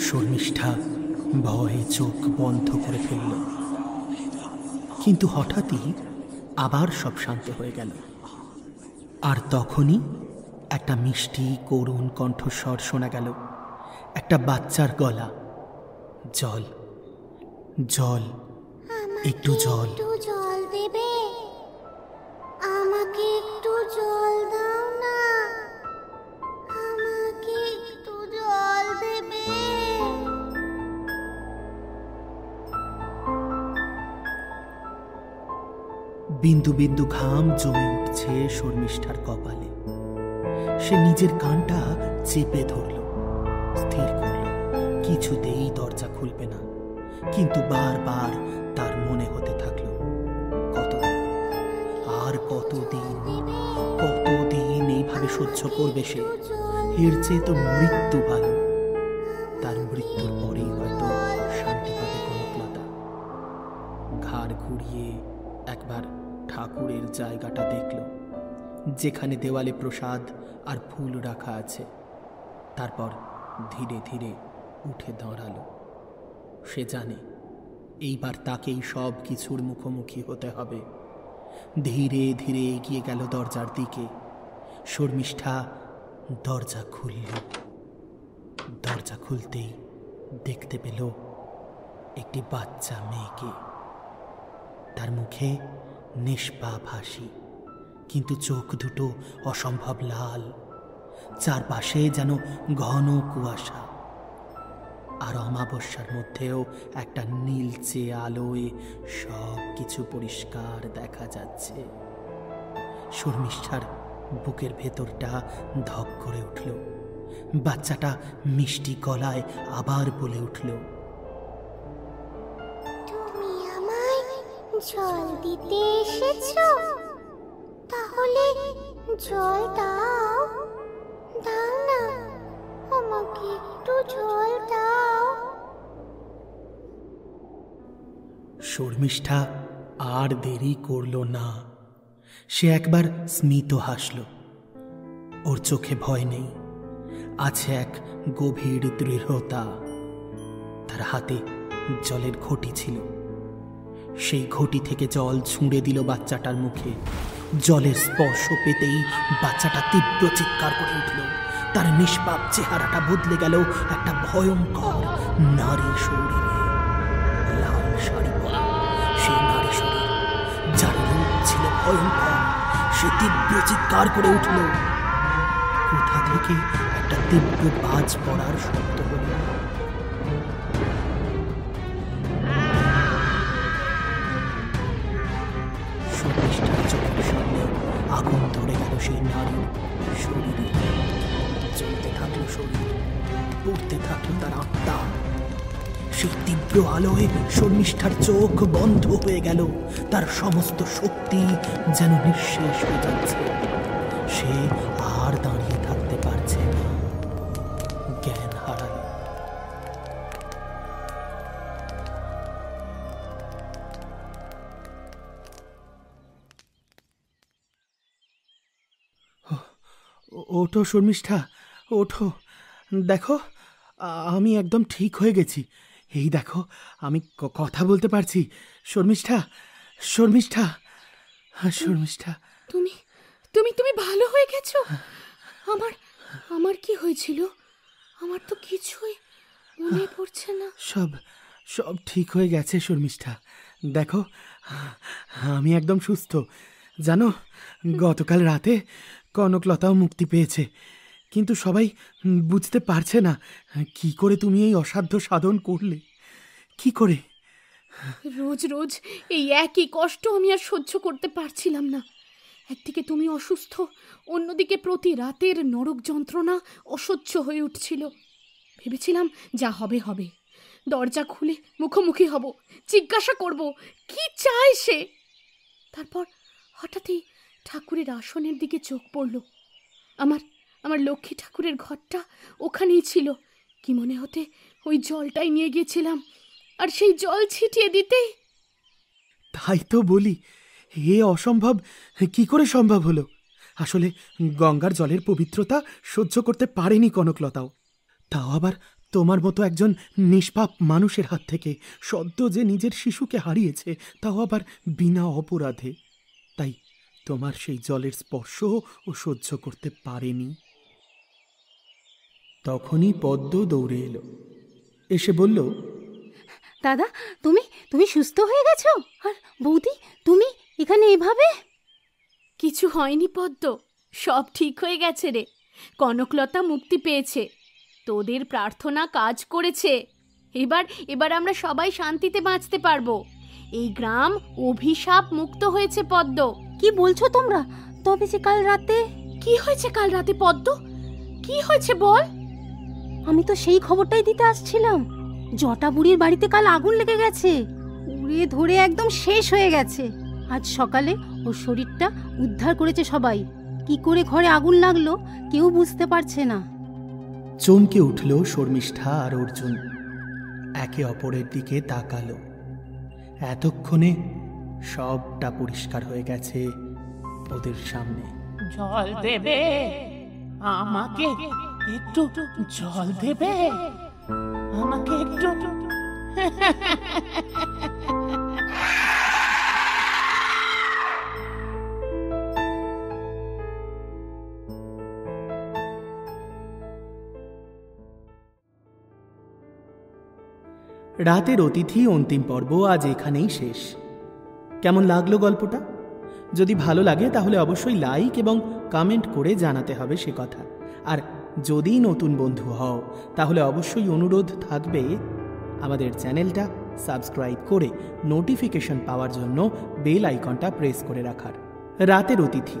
শর্মিষ্ঠা ভয়ে চোখ বন্ধ করে ফেলল, কিন্তু হঠাৎই আবার সব শান্ত হয়ে গেল। আর তখনই একটা মিষ্টি করুণ কণ্ঠস্বর শোনা গেল, একটা বাচ্চার গলা। জল জল, একটু জল। জল দেবে? আমাকে একটু জল দাও না, আমাকে একটু জল দেবে? বিন্দু বিন্দু ঘাম জমে উঠছে শর্মিষ্ঠার কপালে। সে নিজের কানটা চেপে ধরল, স্থির করল কিছুতেই দরজা খুলবে না। কিন্তু বারবার তার মনে হতে থাকলো কতদিন আর কতদিন কতদিন এইভাবে সহ্য করবে সে। এর চেয়ে তো মৃত্যু ভালো। তার মৃত্যুর পরেই হয়তো শান্তি পাবে কনকলতা। ঘাড় ঘুরিয়ে একবার ঠাকুরের জায়গাটা দেখল, যেখানে দেওয়ালে প্রসাদ আর ফুল রাখা আছে। তারপর ধীরে ধীরে উঠে দাঁড়ালো। সে জানে এইবার তাকেই সব কিছুর মুখোমুখি হতে হবে। ধীরে ধীরে এগিয়ে গেল দরজার দিকে। শর্মিষ্ঠা দরজা খুলল। দরজা খুলতেই দেখতে পেল একটি বাচ্চা মেয়েকে। তার মুখে নিষ্পাপ হাসি, কিন্তু চোখ দুটো অসম্ভব লাল। চারপাশে যেন ঘন কুয়াশা, আর অমাবস্যার মধ্যেও একটা নীলচে আলোয় সব কিছু পরিষ্কার দেখা যাচ্ছে। শর্মিষ্ঠার বুকের ভেতরটা ধক করে উঠল। বাচ্চাটা মিষ্টি গলায় আবার বলে উঠল, তুমি আমায় জল দিতে এসেছো? তাহলে জল দাও, দাও না, আমাকে একটু জল দাও। শর্মিষ্ঠা আর দেরি করল না। সে একবার স্মিত হাসল। ওর চোখে ভয় নেই, আছে এক গভীর দৃঢ়তা। তার হাতে জলের ঘটি ছিল। সেই ঘটি থেকে জল ছুঁড়ে দিল বাচ্চাটার মুখে। জলের স্পর্শ পেতেই বাচ্চাটা তীব্র চিৎকার করে উঠল। তার নিষ্পাপ চেহারাটা বদলে গেল একটা ভয়ঙ্কর নারী শরীরে। লাল শাড়ি পরা সেই নারী শরীর, যার রূপ ছিল ভয়ঙ্কর। সে তীব্র চিৎকার করে উঠল। কোথা থেকে একটা তীব্র বাজ পড়ার শব্দ হল। শর্মিষ্ঠার চোখের সামনে আগুন ধরে গেল সেই নারীর শরীরে। জ্বলতে থাকলো শরীর, পড়তে থাকলো তার আত্মা। সেই তীব্র আলোয় শর্মিষ্ঠার চোখ বন্ধ হয়ে গেল। তার সমস্ত শক্তি যেন নিঃশেষ হয়ে যাচ্ছে। সে আর দাঁড়িয়ে থাকতে পারছে না, জ্ঞান হারালো। ওঠো শর্মিষ্ঠা, ওঠো। দেখো, আমি একদম ঠিক হয়ে গেছি। এই দেখো, আমি কথা বলতে পারছি। শর্মিষ্ঠা, শর্মিষ্ঠা, শর্মিষ্ঠা। তুমি তুমি তুমি ভালো হয়ে গেছো? আমার আমার কি হয়েছিল? আমার তো কিছুই মনে পড়ছে না। সব সব ঠিক হয়ে গেছে শর্মিষ্ঠা। দেখো, আমি একদম সুস্থ। জানো, গতকাল রাতে কনকলতাও মুক্তি পেয়েছে, কিন্তু সবাই বুঝতে পারছে না কি করে তুমি এই অসাধ্য সাধন করলে। কি করে? রোজ রোজ এই একই কষ্ট আমি আর সহ্য করতে পারছিলাম না। একদিকে তুমি অসুস্থ, অন্যদিকে প্রতি রাতের নরক যন্ত্রণা অসহ্য হয়ে উঠছিল। ভেবেছিলাম যা হবে হবে, দরজা খুলে মুখোমুখি হব, জিজ্ঞাসা করব কি চায় সে। তারপর হঠাৎই ঠাকুরের আসনের দিকে চোখ পড়ল। আমার লক্ষ্মী ঠাকুরের ঘরটা ওখানেই ছিল। কি মনে হতে ওই জলটাই নিয়ে গিয়েছিলাম, আর সেই জল ছিটিয়ে দিতেই। তাই তো বলি, এ অসম্ভব কি করে সম্ভব হলো? আসলে গঙ্গার জলের পবিত্রতা সহ্য করতে পারেনি কনকলতাও। তাও আবার তোমার মতো একজন নিষ্পাপ মানুষের হাত থেকে, সদ্য যে নিজের শিশুকে হারিয়েছে, তাও আবার বিনা অপরাধে। তাই তোমার সেই জলের স্পর্শ ও সহ্য করতে পারেনি। তখনই পদ্ম দৌড়ে এলো, এসে বলল, দাদা, তুমি তুমি সুস্থ হয়ে গেছো? আর বৌদি, তুমি এখানে এভাবে? কিছু হয়নি পদ্ম, সব ঠিক হয়ে গেছে রে। কনকলতা মুক্তি পেয়েছে, তোদের প্রার্থনা কাজ করেছে। এবার আমরা সবাই শান্তিতে বাঁচতে পারবো। এই গ্রাম অভিশাপ মুক্ত হয়েছে পদ্ম। কি বলছো তোমরা? তবে যে কাল রাতে? কি হয়েছে কাল রাতে পদ্ম? কি হয়েছে বল? আমি তো সেই খবরটাই দিতে আসছিলাম। জটা বুড়ির বাড়িতে কাল আগুন লেগে গেছে, উড়ে ধরে একদম শেষ হয়ে গেছে। আজ সকালে ওর শরীরটা উদ্ধার করেছে সবাই। কি করে ঘরে আগুন লাগলো কেউ বুঝতে পারছে না। চমকে উঠল শর্মিষ্ঠা আর অর্জুন। একে অপরের দিকে তাকালো। এতক্ষণে সবটা পরিষ্কার হয়ে গেছে ওদের সামনে। জল দেবে? আমাকে একটু জল দেবে? আমাকে একটু। রাতের অতিথি অন্তিম পর্ব আজ এখানেই শেষ। কেমন লাগলো গল্পটা? যদি ভালো লাগে তাহলে অবশ্যই লাইক এবং কমেন্ট করে জানাতে হবে সে কথা। আর যদি নতুন বন্ধু হও তাহলে অবশ্যই অনুরোধ থাকবে আমাদের চ্যানেলটা সাবস্ক্রাইব করে নোটিফিকেশন পাওয়ার জন্য বেল আইকনটা প্রেস করে রাখার। রাতের অতিথি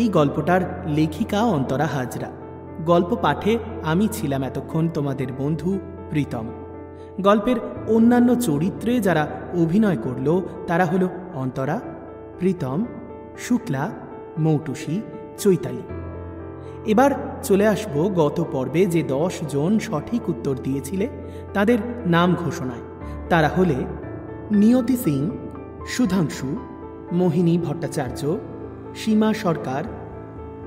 এই গল্পটার লেখিকা অন্তরা হাজরা। গল্প পাঠে আমি ছিলাম এতক্ষণ তোমাদের বন্ধু প্রীতম। গল্পের অন্যান্য চরিত্রে যারা অভিনয় করল তারা হলো অন্তরা, প্রীতম, শুক্লা, মৌটুসী, চৈতালি। এবার চলে আসব গত পর্বে যে 10 জন সঠিক উত্তর দিয়েছিলে তাদের নাম ঘোষণায়। তারা হলে নিয়তি সিং, সুধাংশু, মোহিনী ভট্টাচার্য, সীমা সরকার,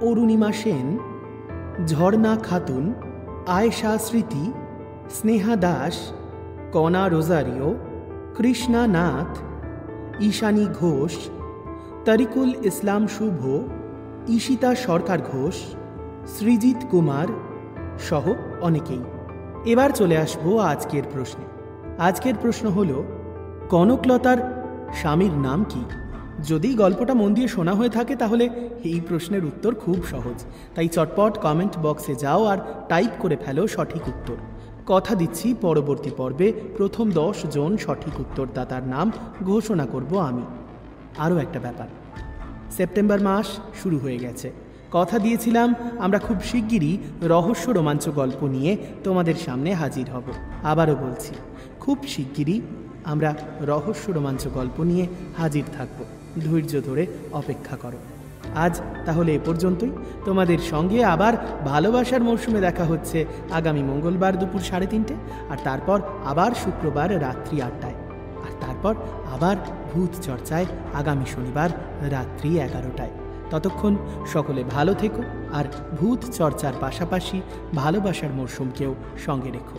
অরুণিমা সেন, ঝর্ণা খাতুন, আয়েশা স্মৃতি, স্নেহা দাস, কণা রোজারিও, কৃষ্ণা নাথ, ঈশানী ঘোষ, তরিকুল ইসলাম শুভ, ঈশিতা সরকার ঘোষ, সৃজিত কুমার সহ অনেকেই। এবার চলে আসব আজকের প্রশ্নে। আজকের প্রশ্ন হল, কনকলতার স্বামীর নাম কি? যদি গল্পটা মন দিয়ে শোনা হয়ে থাকে তাহলে এই প্রশ্নের উত্তর খুব সহজ। তাই চটপট কমেন্ট বক্সে যাও আর টাইপ করে ফেলো সঠিক উত্তর। কথা দিচ্ছি পরবর্তী পর্বে প্রথম 10 জন সঠিক উত্তরদাতার নাম ঘোষণা করব আমি। আরও একটা ব্যাপার, সেপ্টেম্বর মাস শুরু হয়ে গেছে। কথা দিয়েছিলাম আমরা খুব শিগগিরই রহস্য রোমাঞ্চ গল্প নিয়ে তোমাদের সামনে হাজির হব। আবারও বলছি, খুব শিগগিরই আমরা রহস্য রোমাঞ্চ গল্প নিয়ে হাজির থাকব। ধৈর্য ধরে অপেক্ষা করো। আজ তাহলে এ পর্যন্তই। তোমাদের সঙ্গে আবার ভালোবাসার মরশুমে দেখা হচ্ছে আগামী মঙ্গলবার দুপুর 3:30, আর তারপর আবার শুক্রবার রাত্রি 8টায়, আর তারপর আবার ভূত চর্চায় আগামী শনিবার রাত্রি 11টায়। ততক্ষণ সকলে ভালো থেকো আর ভূত চর্চার পাশাপাশি ভালোবাসার মরশুমকেও সঙ্গে রেখো।